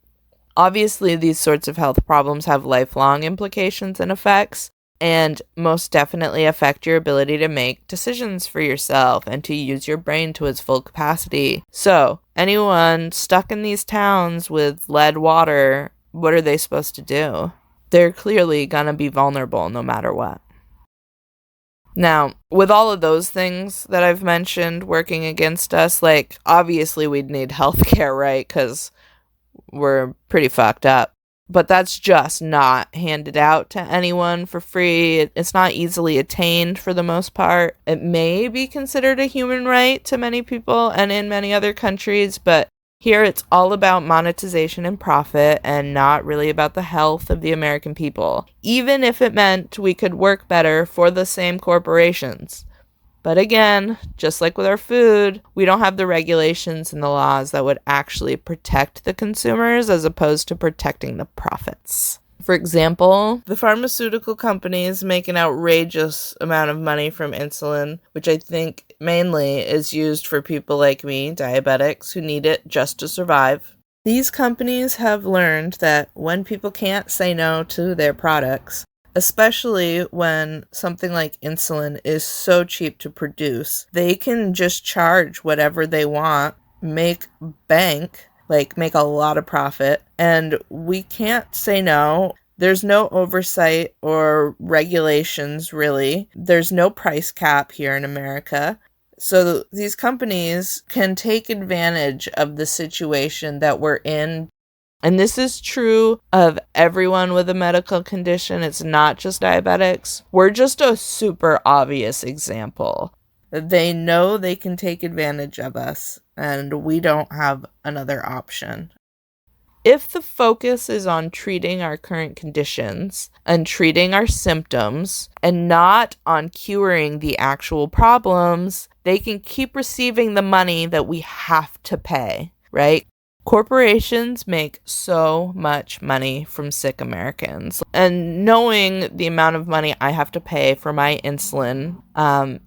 Obviously, these sorts of health problems have lifelong implications and effects, and most definitely affect your ability to make decisions for yourself and to use your brain to its full capacity. So, anyone stuck in these towns with lead water, what are they supposed to do? They're clearly gonna be vulnerable no matter what. Now, with all of those things that I've mentioned working against us, obviously we'd need healthcare, right? Because we're pretty fucked up. But that's just not handed out to anyone for free. It's not easily attained for the most part. It may be considered a human right to many people and in many other countries, but here it's all about monetization and profit and not really about the health of the American people, even if it meant we could work better for the same corporations. But again, just like with our food, we don't have the regulations and the laws that would actually protect the consumers as opposed to protecting the profits. For example, the pharmaceutical companies make an outrageous amount of money from insulin, which I think mainly is used for people like me, diabetics, who need it just to survive. These companies have learned that when people can't say no to their products, especially when something like insulin is so cheap to produce, they can just charge whatever they want, make bank, like make a lot of profit, and we can't say no. There's no oversight or regulations, really. There's no price cap here in America. So these companies can take advantage of the situation that we're in. And this is true of everyone with a medical condition. It's not just diabetics. We're just a super obvious example. They know they can take advantage of us, and we don't have another option. If the focus is on treating our current conditions and treating our symptoms and not on curing the actual problems, they can keep receiving the money that we have to pay, right? Corporations make so much money from sick Americans. And knowing the amount of money I have to pay for my insulin,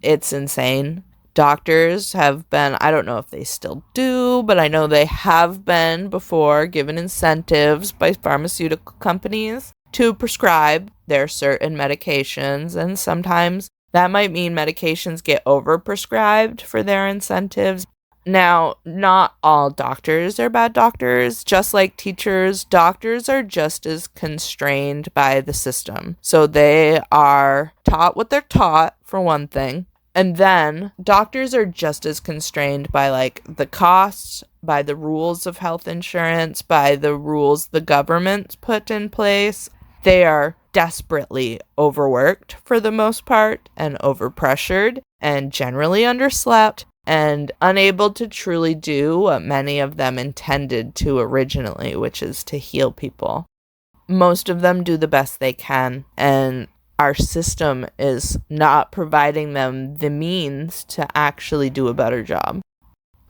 it's insane. Doctors have been, I don't know if they still do, but I know they have been before given incentives by pharmaceutical companies to prescribe their certain medications. And sometimes that might mean medications get overprescribed for their incentives. Now, not all doctors are bad doctors. Just like teachers, doctors are just as constrained by the system. So they are taught what they're taught, for one thing. And then doctors are just as constrained by like the costs, by the rules of health insurance, by the rules the government put in place. They are desperately overworked for the most part, and overpressured, and generally underslept, and unable to truly do what many of them intended to originally, which is to heal people. Most of them do the best they can, and our system is not providing them the means to actually do a better job.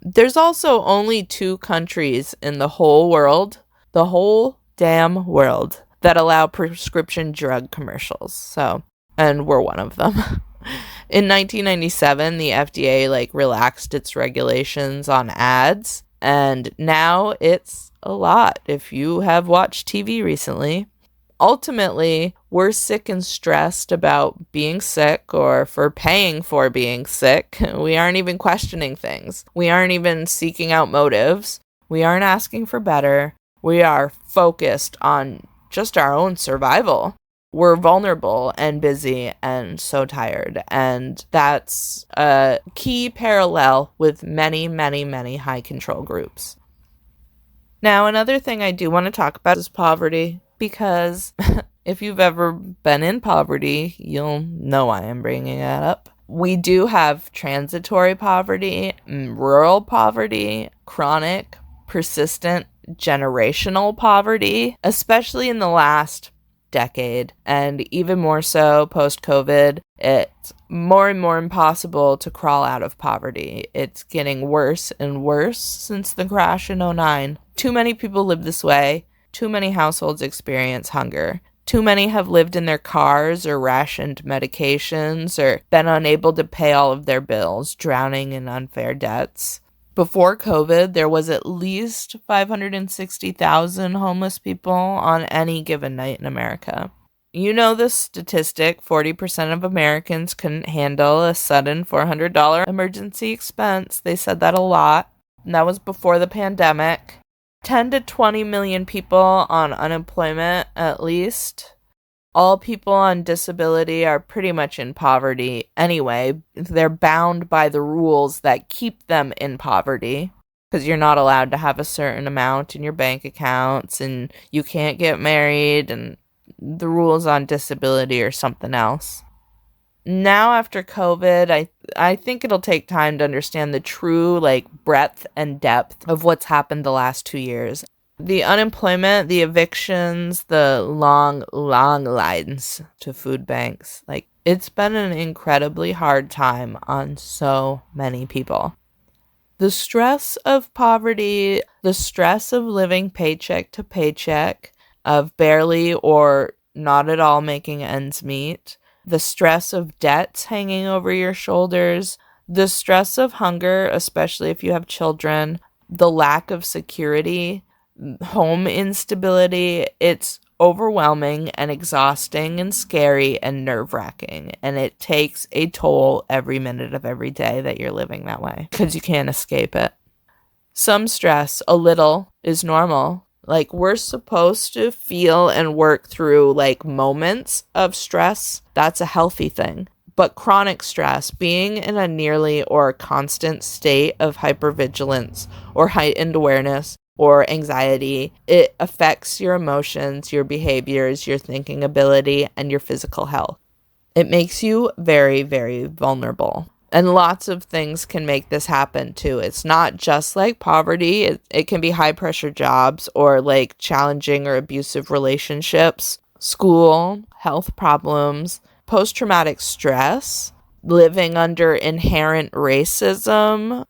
There's also only 2 countries in the whole world, the whole damn world, that allow prescription drug commercials. And we're one of them. In 1997, the FDA relaxed its regulations on ads, and now it's a lot if you have watched TV recently. Ultimately, we're sick and stressed about being sick or for paying for being sick. We aren't even questioning things. We aren't even seeking out motives. We aren't asking for better. We are focused on just our own survival. We're vulnerable and busy and so tired. And that's a key parallel with many, many, many high control groups. Now, another thing I do want to talk about is poverty, because if you've ever been in poverty, you'll know why I'm bringing that up. We do have transitory poverty, rural poverty, chronic, persistent, generational poverty, especially in the last decade, and even more so post-COVID. It's more and more impossible to crawl out of poverty. It's getting worse and worse since the crash in 2009. Too many people live this way. Too many households experience hunger. Too many have lived in their cars or rationed medications or been unable to pay all of their bills, drowning in unfair debts. Before COVID, there was at least 560,000 homeless people on any given night in America. You know the statistic, 40% of Americans couldn't handle a sudden $400 emergency expense. They said that a lot, and that was before the pandemic. 10 to 20 million people on unemployment, at least. All people on disability are pretty much in poverty anyway. They're bound by the rules that keep them in poverty, because you're not allowed to have a certain amount in your bank accounts, and you can't get married, and the rules on disability are something else. Now, after COVID, I think it'll take time to understand the true breadth and depth of what's happened the last 2 years. The unemployment, the evictions, the long lines to food banks. It's been an incredibly hard time on so many people. The stress of poverty, the stress of living paycheck to paycheck, of barely or not at all making ends meet, the stress of debts hanging over your shoulders, the stress of hunger, especially if you have children, the lack of security, home instability. It's overwhelming and exhausting and scary and nerve-wracking, and it takes a toll every minute of every day that you're living that way because you can't escape it. Some stress, a little, is normal. Like, we're supposed to feel and work through like moments of stress. That's a healthy thing. But chronic stress, being in a nearly or constant state of hypervigilance or heightened awareness or anxiety, it affects your emotions, your behaviors, your thinking ability, and your physical health. It makes you very, very vulnerable. And lots of things can make this happen too. It's not just like poverty. It can be high pressure jobs or like challenging or abusive relationships, school, health problems, post-traumatic stress, living under inherent racism.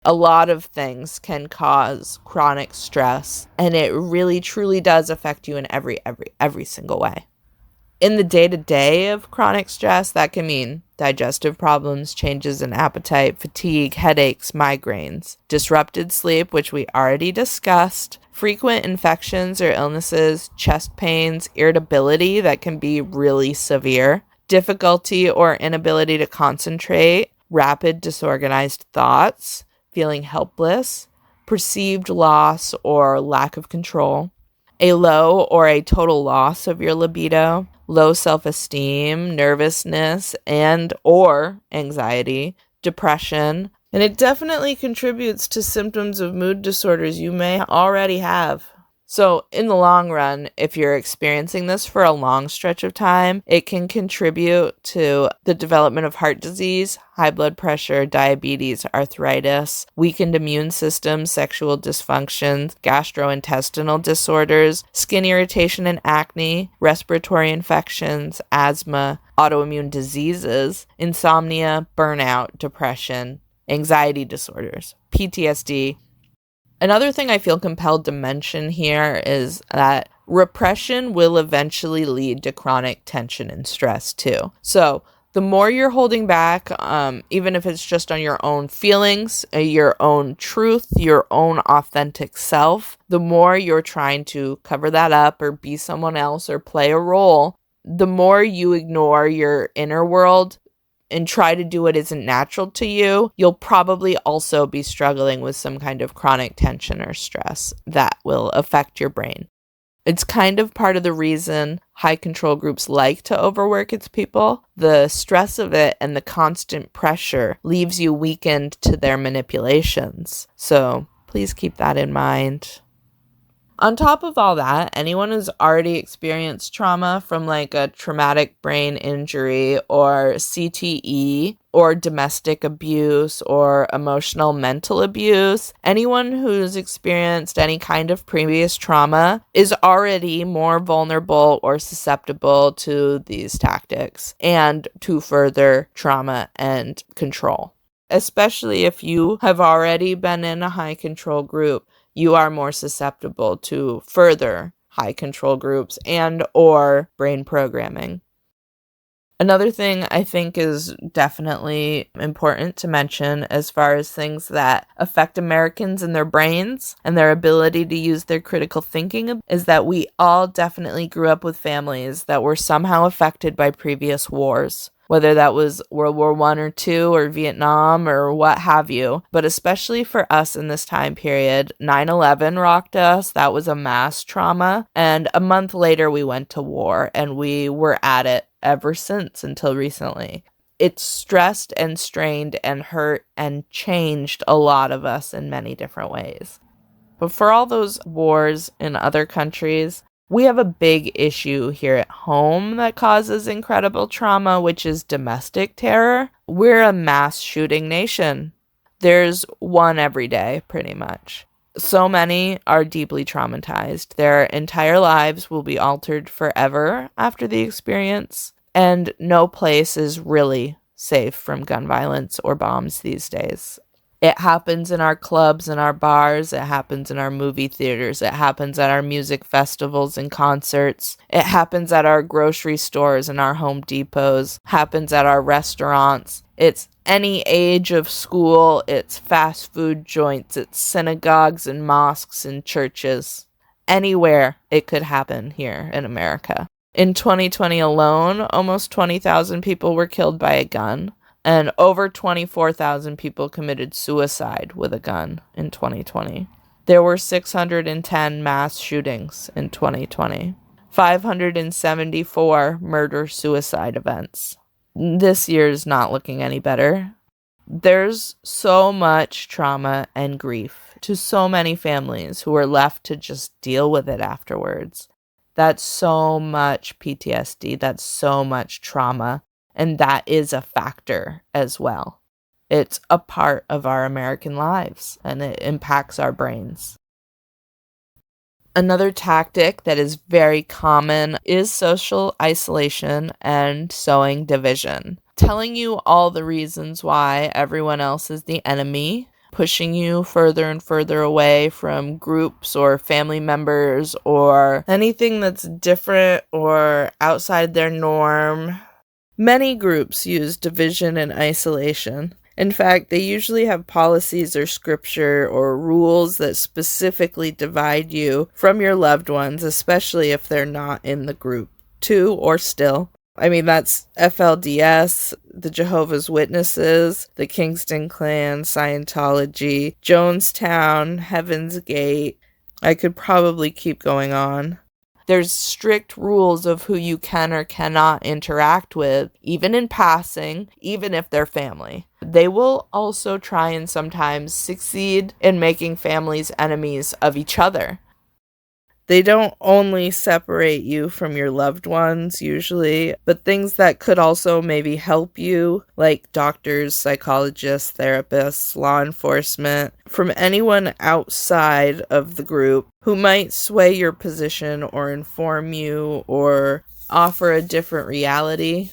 A lot of things can cause chronic stress, and it really truly does affect you in every single way. In the day-to-day of chronic stress, that can mean digestive problems, changes in appetite, fatigue, headaches, migraines, disrupted sleep, which we already discussed, frequent infections or illnesses, chest pains, irritability that can be really severe, difficulty or inability to concentrate, rapid disorganized thoughts, feeling helpless, perceived loss or lack of control, a low or a total loss of your libido, low self-esteem, nervousness, and or anxiety, depression, and it definitely contributes to symptoms of mood disorders you may already have. So in the long run, if you're experiencing this for a long stretch of time, it can contribute to the development of heart disease, high blood pressure, diabetes, arthritis, weakened immune system, sexual dysfunctions, gastrointestinal disorders, skin irritation and acne, respiratory infections, asthma, autoimmune diseases, insomnia, burnout, depression, anxiety disorders, PTSD. Another thing I feel compelled to mention here is that repression will eventually lead to chronic tension and stress too. So the more you're holding back, even if it's just on your own feelings, your own truth, your own authentic self, the more you're trying to cover that up or be someone else or play a role, the more you ignore your inner world and try to do what isn't natural to you, you'll probably also be struggling with some kind of chronic tension or stress that will affect your brain. It's kind of part of the reason high control groups like to overwork its people. The stress of it and the constant pressure leaves you weakened to their manipulations. So please keep that in mind. On top of all that, anyone who's already experienced trauma from like a traumatic brain injury or CTE or domestic abuse or emotional mental abuse, anyone who's experienced any kind of previous trauma is already more vulnerable or susceptible to these tactics and to further trauma and control. Especially if you have already been in a high control group, you are more susceptible to further high control groups and or brain programming. Another thing I think is definitely important to mention as far as things that affect Americans and their brains and their ability to use their critical thinking is that we all definitely grew up with families that were somehow affected by previous wars. Whether that was World War I or II or Vietnam or what have you. But especially for us in this time period, 9/11 rocked us. That was a mass trauma. And a month later, we went to war, and we were at it ever since until recently. It stressed and strained and hurt and changed a lot of us in many different ways. But for all those wars in other countries, we have a big issue here at home that causes incredible trauma, which is domestic terror. We're a mass shooting nation. There's one every day, pretty much. So many are deeply traumatized. Their entire lives will be altered forever after the experience, and no place is really safe from gun violence or bombs these days. It happens in our clubs and our bars. It happens in our movie theaters. It happens at our music festivals and concerts. It happens at our grocery stores and our Home Depots. Happens at our restaurants. It's any age of school. It's fast food joints. It's synagogues and mosques and churches. Anywhere it could happen here in America. In 2020 alone, almost 20,000 people were killed by a gun. And over 24,000 people committed suicide with a gun in 2020. There were 610 mass shootings in 2020. 574 murder-suicide events. This year is not looking any better. There's so much trauma and grief to so many families who are left to just deal with it afterwards. That's so much PTSD. That's so much trauma. And that is a factor as well. It's a part of our American lives, and it impacts our brains. Another tactic that is very common is social isolation and sowing division. Telling you all the reasons why everyone else is the enemy, pushing you further and further away from groups or family members or anything that's different or outside their norm. Many groups use division and isolation. In fact, they usually have policies or scripture or rules that specifically divide you from your loved ones, especially if they're not in the group, too, or still. I mean, that's FLDS, the Jehovah's Witnesses, the Kingston Klan, Scientology, Jonestown, Heaven's Gate. I could probably keep going on. There's strict rules of who you can or cannot interact with, even in passing, even if they're family. They will also try and sometimes succeed in making families enemies of each other. They don't only separate you from your loved ones, usually, but things that could also maybe help you, like doctors, psychologists, therapists, law enforcement, from anyone outside of the group who might sway your position or inform you or offer a different reality.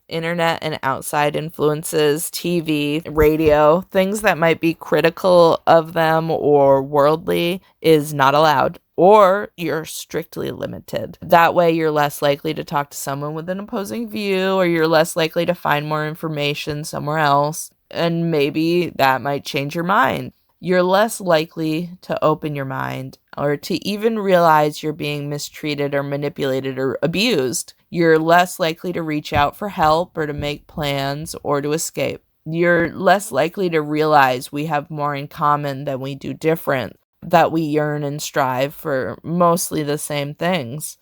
Internet and outside influences, TV, radio, things that might be critical of them or worldly is not allowed, or you're strictly limited. That way you're less likely to talk to someone with an opposing view, or you're less likely to find more information somewhere else, and maybe that might change your mind. You're less likely to open your mind or to even realize you're being mistreated or manipulated or abused. You're less likely to reach out for help or to make plans or to escape. You're less likely to realize we have more in common than we do different, that we yearn and strive for mostly the same things.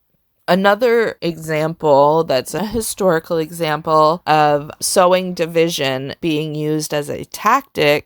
Another example that's a historical example of sowing division being used as a tactic.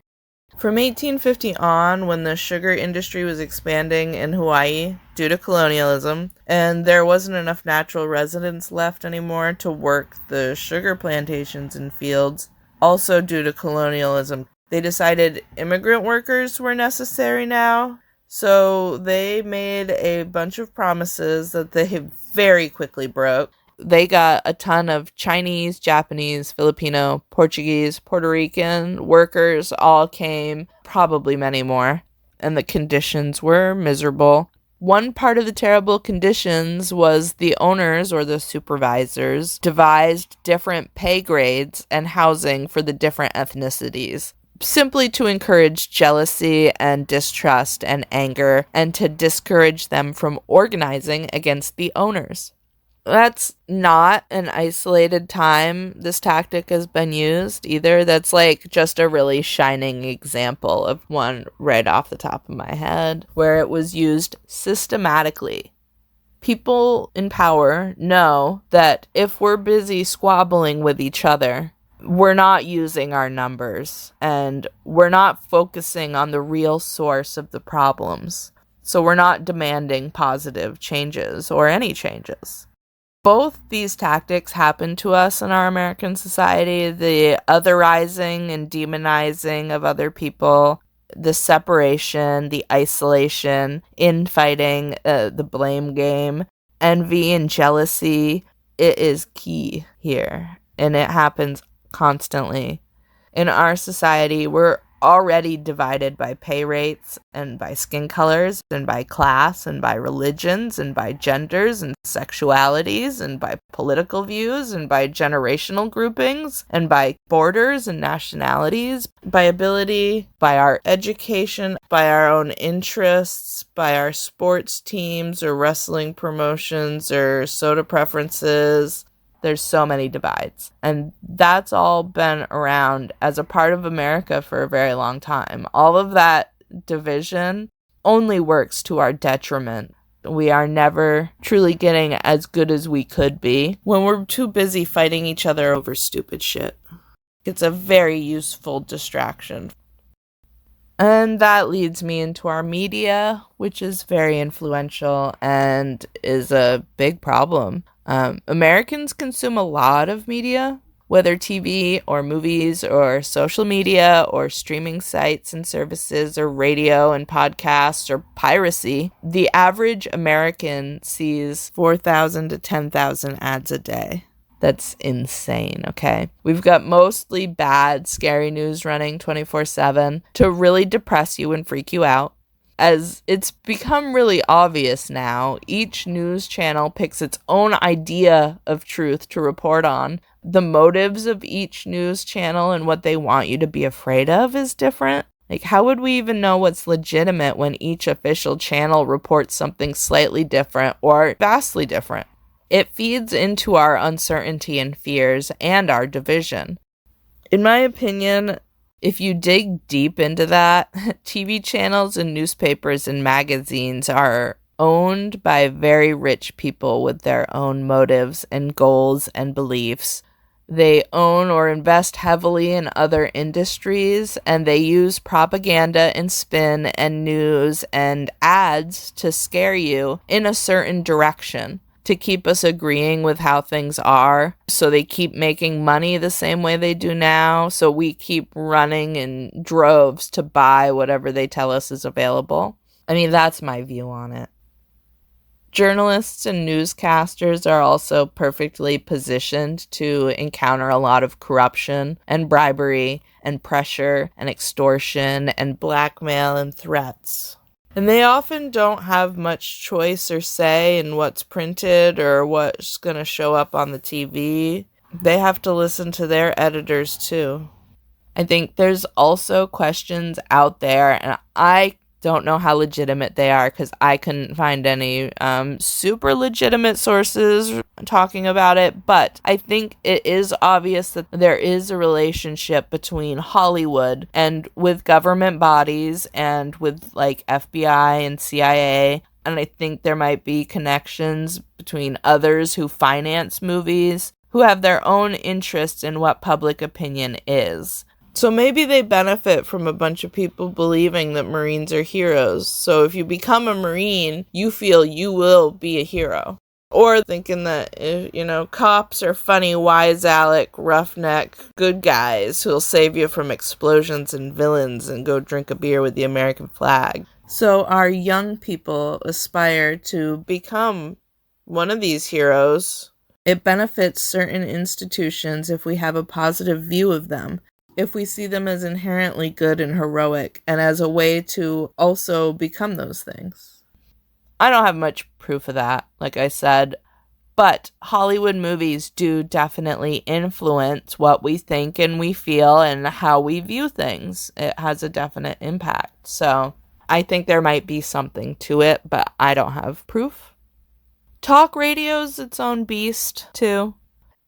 From 1850 on, when the sugar industry was expanding in Hawaii due to colonialism, and there wasn't enough natural residents left anymore to work the sugar plantations and fields, also due to colonialism, they decided immigrant workers were necessary now. So they made a bunch of promises that they very quickly broke. They got a ton of Chinese, Japanese, Filipino, Portuguese, Puerto Rican workers all came, probably many more, and the conditions were miserable. One part of the terrible conditions was the owners or the supervisors devised different pay grades and housing for the different ethnicities, simply to encourage jealousy and distrust and anger and to discourage them from organizing against the owners. That's not an isolated time this tactic has been used either. That's like just a really shining example of one right off the top of my head where it was used systematically. People in power know that if we're busy squabbling with each other, we're not using our numbers and we're not focusing on the real source of the problems. So we're not demanding positive changes or any changes. Both these tactics happen to us in our American society, the otherizing and demonizing of other people, the separation, the isolation, infighting, the blame game, envy and jealousy. It is key here, and it happens constantly. In our society, we're already divided by pay rates and by skin colors and by class and by religions and by genders and sexualities and by political views and by generational groupings and by borders and nationalities, by ability, by our education, by our own interests, by our sports teams or wrestling promotions or soda preferences. There's so many divides. And that's all been around as a part of America for a very long time. All of that division only works to our detriment. We are never truly getting as good as we could be when we're too busy fighting each other over stupid shit. It's a very useful distraction. And that leads me into our media, which is very influential and is a big problem. Americans consume a lot of media, whether TV or movies or social media or streaming sites and services or radio and podcasts or piracy. The average American sees 4,000 to 10,000 ads a day. That's insane, okay? We've got mostly bad, scary news running 24/7 to really depress you and freak you out. As it's become really obvious now, each news channel picks its own idea of truth to report on. The motives of each news channel and what they want you to be afraid of is different. Like, how would we even know what's legitimate when each official channel reports something slightly different or vastly different? It feeds into our uncertainty and fears and our division. In my opinion, if you dig deep into that, TV channels and newspapers and magazines are owned by very rich people with their own motives and goals and beliefs. They own or invest heavily in other industries, and they use propaganda and spin and news and ads to scare you in a certain direction, to keep us agreeing with how things are. So they keep making money the same way they do now. So we keep running in droves to buy whatever they tell us is available. I mean, that's my view on it. Journalists and newscasters are also perfectly positioned to encounter a lot of corruption and bribery and pressure and extortion and blackmail and threats. And they often don't have much choice or say in what's printed or what's going to show up on the TV. They have to listen to their editors too. I think there's also questions out there, and I don't know how legitimate they are because I couldn't find any super legitimate sources talking about it, but I think it is obvious that there is a relationship between Hollywood and with government bodies and with like FBI and CIA, and I think there might be connections between others who finance movies who have their own interests in what public opinion is. So maybe they benefit from a bunch of people believing that Marines are heroes. So if you become a Marine, you feel you will be a hero. Or thinking that, cops are funny, wise Alec, roughneck, good guys who'll save you from explosions and villains and go drink a beer with the American flag. So our young people aspire to become one of these heroes. It benefits certain institutions if we have a positive view of them, if we see them as inherently good and heroic, and as a way to also become those things. I don't have much proof of that, like I said, but Hollywood movies do definitely influence what we think and we feel and how we view things. It has a definite impact. So I think there might be something to it, but I don't have proof. Talk radio's its own beast, too.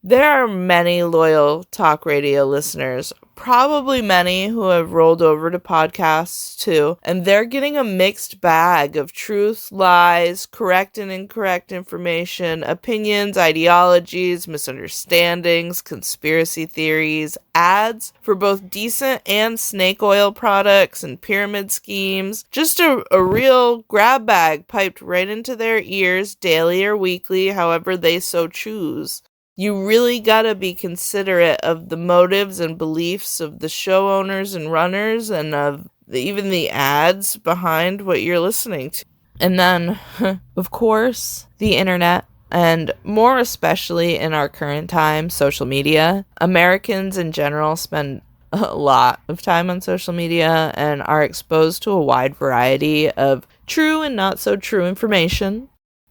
There are many loyal talk radio listeners, probably many who have rolled over to podcasts too, and they're getting a mixed bag of truth, lies, correct and incorrect information, opinions, ideologies, misunderstandings, conspiracy theories, ads for both decent and snake oil products and pyramid schemes. Just a real grab bag piped right into their ears daily or weekly, however they so choose. You really gotta be considerate of the motives and beliefs of the show owners and runners and of even the ads behind what you're listening to. And then, of course, the internet, and more especially in our current time, social media. Americans in general spend a lot of time on social media and are exposed to a wide variety of true and not so true information,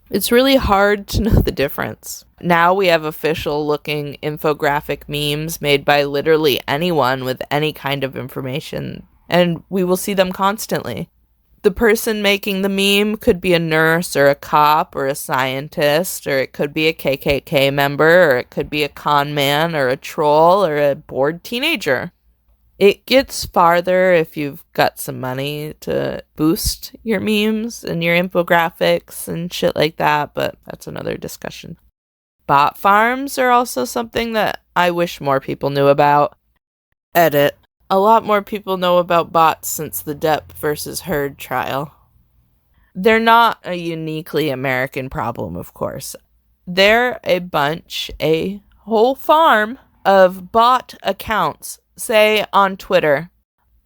it's really hard to know the difference. Now we have official looking infographic memes made by literally anyone with any kind of information, and we will see them constantly. The person making the meme could be a nurse or a cop or a scientist, or it could be a KKK member, or it could be a con man or a troll or a bored teenager. It gets farther if you've got some money to boost your memes and your infographics and shit like that, but that's another discussion. Bot farms are also something that I wish more people knew about. Edit. A lot more people know about bots since the Depp versus Heard trial. They're not a uniquely American problem, of course. They're a whole farm of bot accounts, say on Twitter.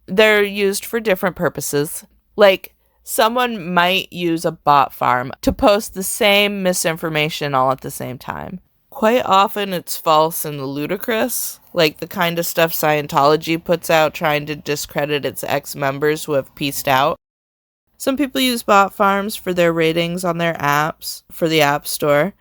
They're used for different purposes. Like, someone might use a bot farm to post the same misinformation all at the same time. Quite often it's false and ludicrous, like the kind of stuff Scientology puts out trying to discredit its ex-members who have peaced out. Some people use bot farms for their ratings on their apps, for the App Store.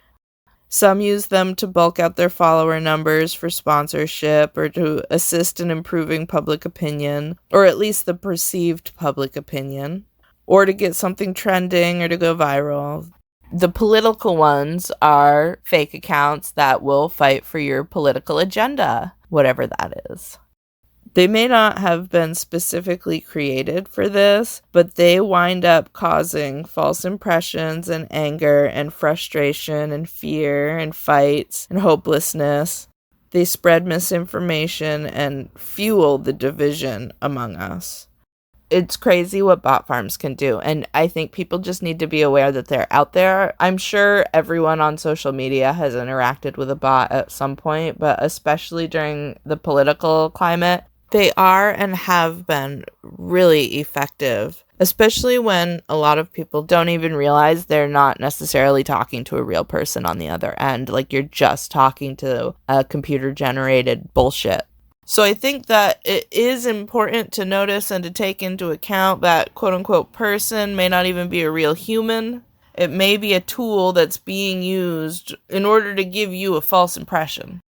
Some use them to bulk out their follower numbers for sponsorship or to assist in improving public opinion, or at least the perceived public opinion, or to get something trending or to go viral. The political ones are fake accounts that will fight for your political agenda, whatever that is. They may not have been specifically created for this, but they wind up causing false impressions and anger and frustration and fear and fights and hopelessness. They spread misinformation and fuel the division among us. It's crazy what bot farms can do, and I think people just need to be aware that they're out there. I'm sure everyone on social media has interacted with a bot at some point, but especially during the political climate, they are and have been really effective, especially when a lot of people don't even realize they're not necessarily talking to a real person on the other end. Like, you're just talking to a computer-generated bullshit. So I think that it is important to notice and to take into account that quote-unquote person may not even be a real human. It may be a tool that's being used in order to give you a false impression.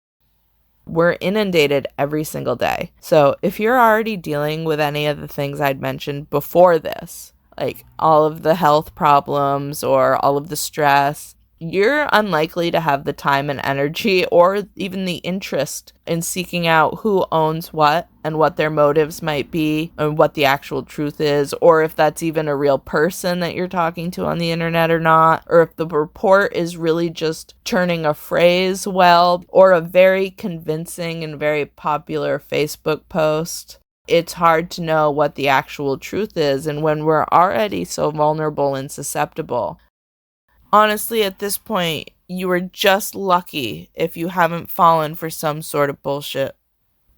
We're inundated every single day. So if you're already dealing with any of the things I'd mentioned before this, like all of the health problems or all of the stress, you're unlikely to have the time and energy or even the interest in seeking out who owns what and what their motives might be and what the actual truth is, or if that's even a real person that you're talking to on the internet or not, or if the report is really just turning a phrase well or a very convincing and very popular Facebook post. It's hard to know what the actual truth is, and when we're already so vulnerable and susceptible, honestly, at this point, you are just lucky if you haven't fallen for some sort of bullshit.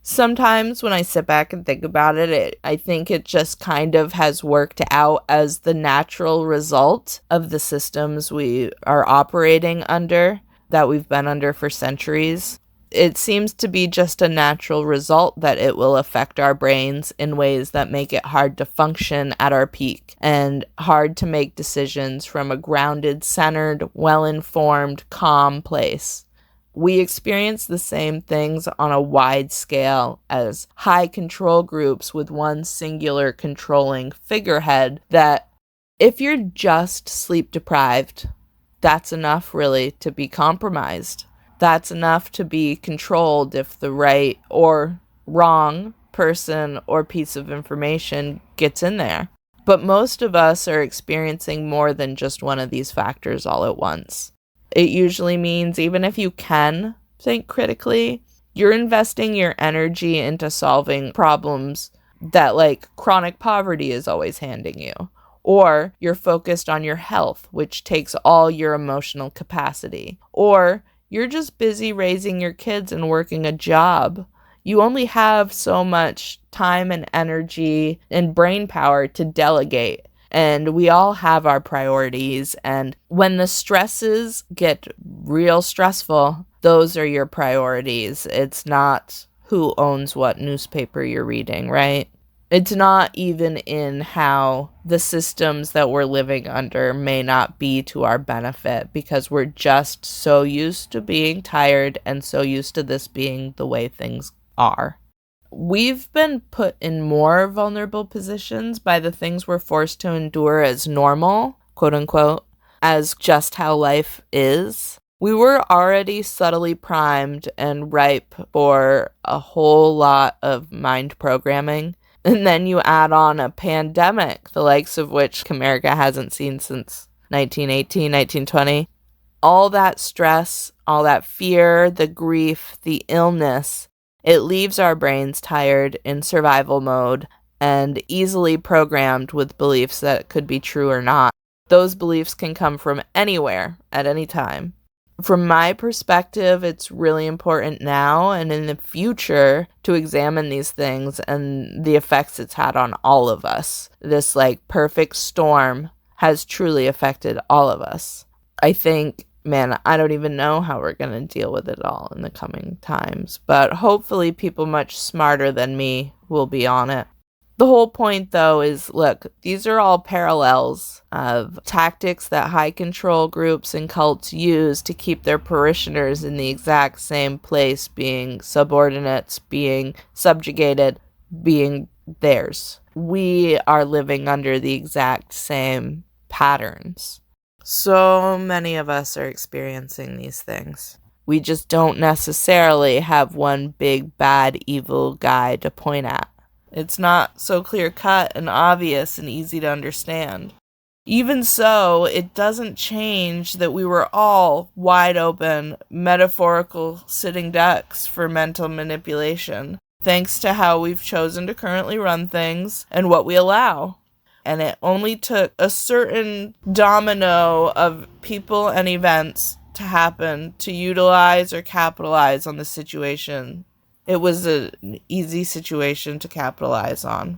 Sometimes when I sit back and think about it, I think it just kind of has worked out as the natural result of the systems we are operating under, that we've been under for centuries. It seems to be just a natural result that it will affect our brains in ways that make it hard to function at our peak and hard to make decisions from a grounded, centered, well-informed, calm place. We experience the same things on a wide scale as high control groups with one singular controlling figurehead that, if you're just sleep deprived, that's enough really to be compromised. That's enough to be controlled if the right or wrong person or piece of information gets in there. But most of us are experiencing more than just one of these factors all at once. It usually means even if you can think critically, you're investing your energy into solving problems that, like, chronic poverty is always handing you. Or you're focused on your health, which takes all your emotional capacity. Or you're just busy raising your kids and working a job. You only have so much time and energy and brain power to delegate. And we all have our priorities. And when the stresses get real stressful, those are your priorities. It's not who owns what newspaper you're reading, right? It's not even in how the systems that we're living under may not be to our benefit, because we're just so used to being tired and so used to this being the way things are. We've been put in more vulnerable positions by the things we're forced to endure as normal, quote unquote, as just how life is. We were already subtly primed and ripe for a whole lot of mind programming. And then you add on a pandemic, the likes of which America hasn't seen since 1918, 1920. All that stress, all that fear, the grief, the illness, it leaves our brains tired, in survival mode, and easily programmed with beliefs that could be true or not. Those beliefs can come from anywhere, at any time. From my perspective, it's really important now and in the future to examine these things and the effects it's had on all of us. This perfect storm has truly affected all of us. I think, man, I don't even know how we're going to deal with it all in the coming times, but hopefully people much smarter than me will be on it. The whole point, though, is, look, these are all parallels of tactics that high control groups and cults use to keep their parishioners in the exact same place, being subordinates, being subjugated, being theirs. We are living under the exact same patterns. So many of us are experiencing these things. We just don't necessarily have one big, bad, evil guy to point at. It's not so clear-cut and obvious and easy to understand. Even so, it doesn't change that we were all wide open, metaphorical sitting ducks for mental manipulation, thanks to how we've chosen to currently run things and what we allow. And it only took a certain domino of people and events to happen to utilize or capitalize on the situation. It was an easy situation to capitalize on.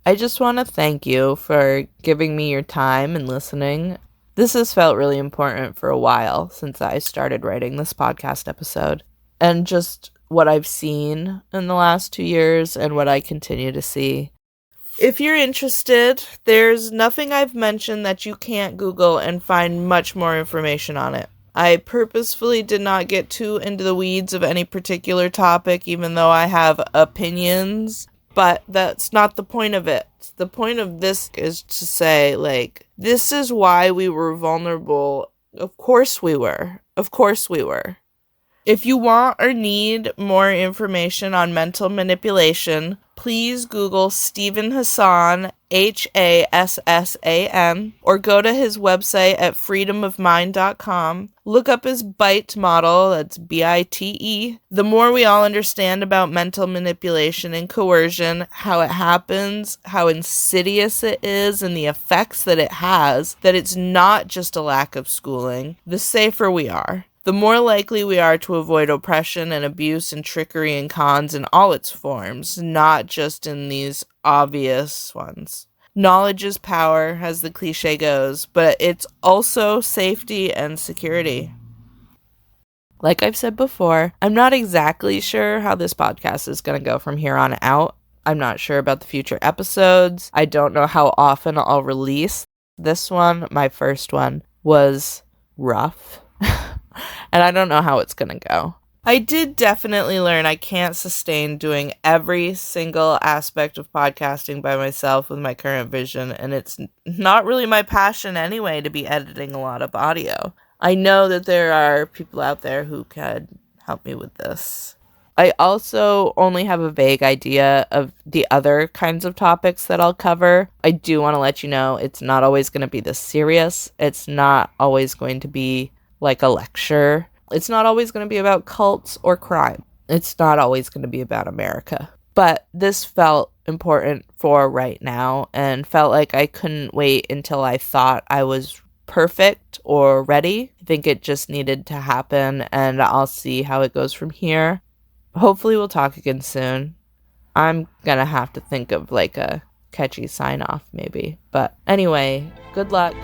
I just want to thank you for giving me your time and listening. This has felt really important for a while since I started writing this podcast episode. And just what I've seen in the last 2 years and what I continue to see. If you're interested, there's nothing I've mentioned that you can't Google and find much more information on it. I purposefully did not get too into the weeds of any particular topic, even though I have opinions, but that's not the point of it. The point of this is to say, this is why we were vulnerable. Of course we were. Of course we were. If you want or need more information on mental manipulation, please Google Stephen Hassan, Hassan, or go to his website at freedomofmind.com. Look up his BITE model, that's BITE. The more we all understand about mental manipulation and coercion, how it happens, how insidious it is, and the effects that it has, that it's not just a lack of schooling, the safer we are. The more likely we are to avoid oppression and abuse and trickery and cons in all its forms, not just in these obvious ones. Knowledge is power, as the cliche goes, but it's also safety and security. Like I've said before, I'm not exactly sure how this podcast is going to go from here on out. I'm not sure about the future episodes. I don't know how often I'll release. This one, my first one, was rough. And I don't know how it's going to go. I did definitely learn I can't sustain doing every single aspect of podcasting by myself with my current vision, and it's not really my passion anyway to be editing a lot of audio. I know that there are people out there who could help me with this. I also only have a vague idea of the other kinds of topics that I'll cover. I do want to let you know it's not always going to be this serious. It's not always going to be like a lecture. It's not always going to be about cults or crime. It's not always going to be about America. But this felt important for right now and felt like I couldn't wait until I thought I was perfect or ready. I think it just needed to happen, and I'll see how it goes from here. Hopefully we'll talk again soon. I'm going to have to think of a catchy sign off maybe. But anyway, good luck.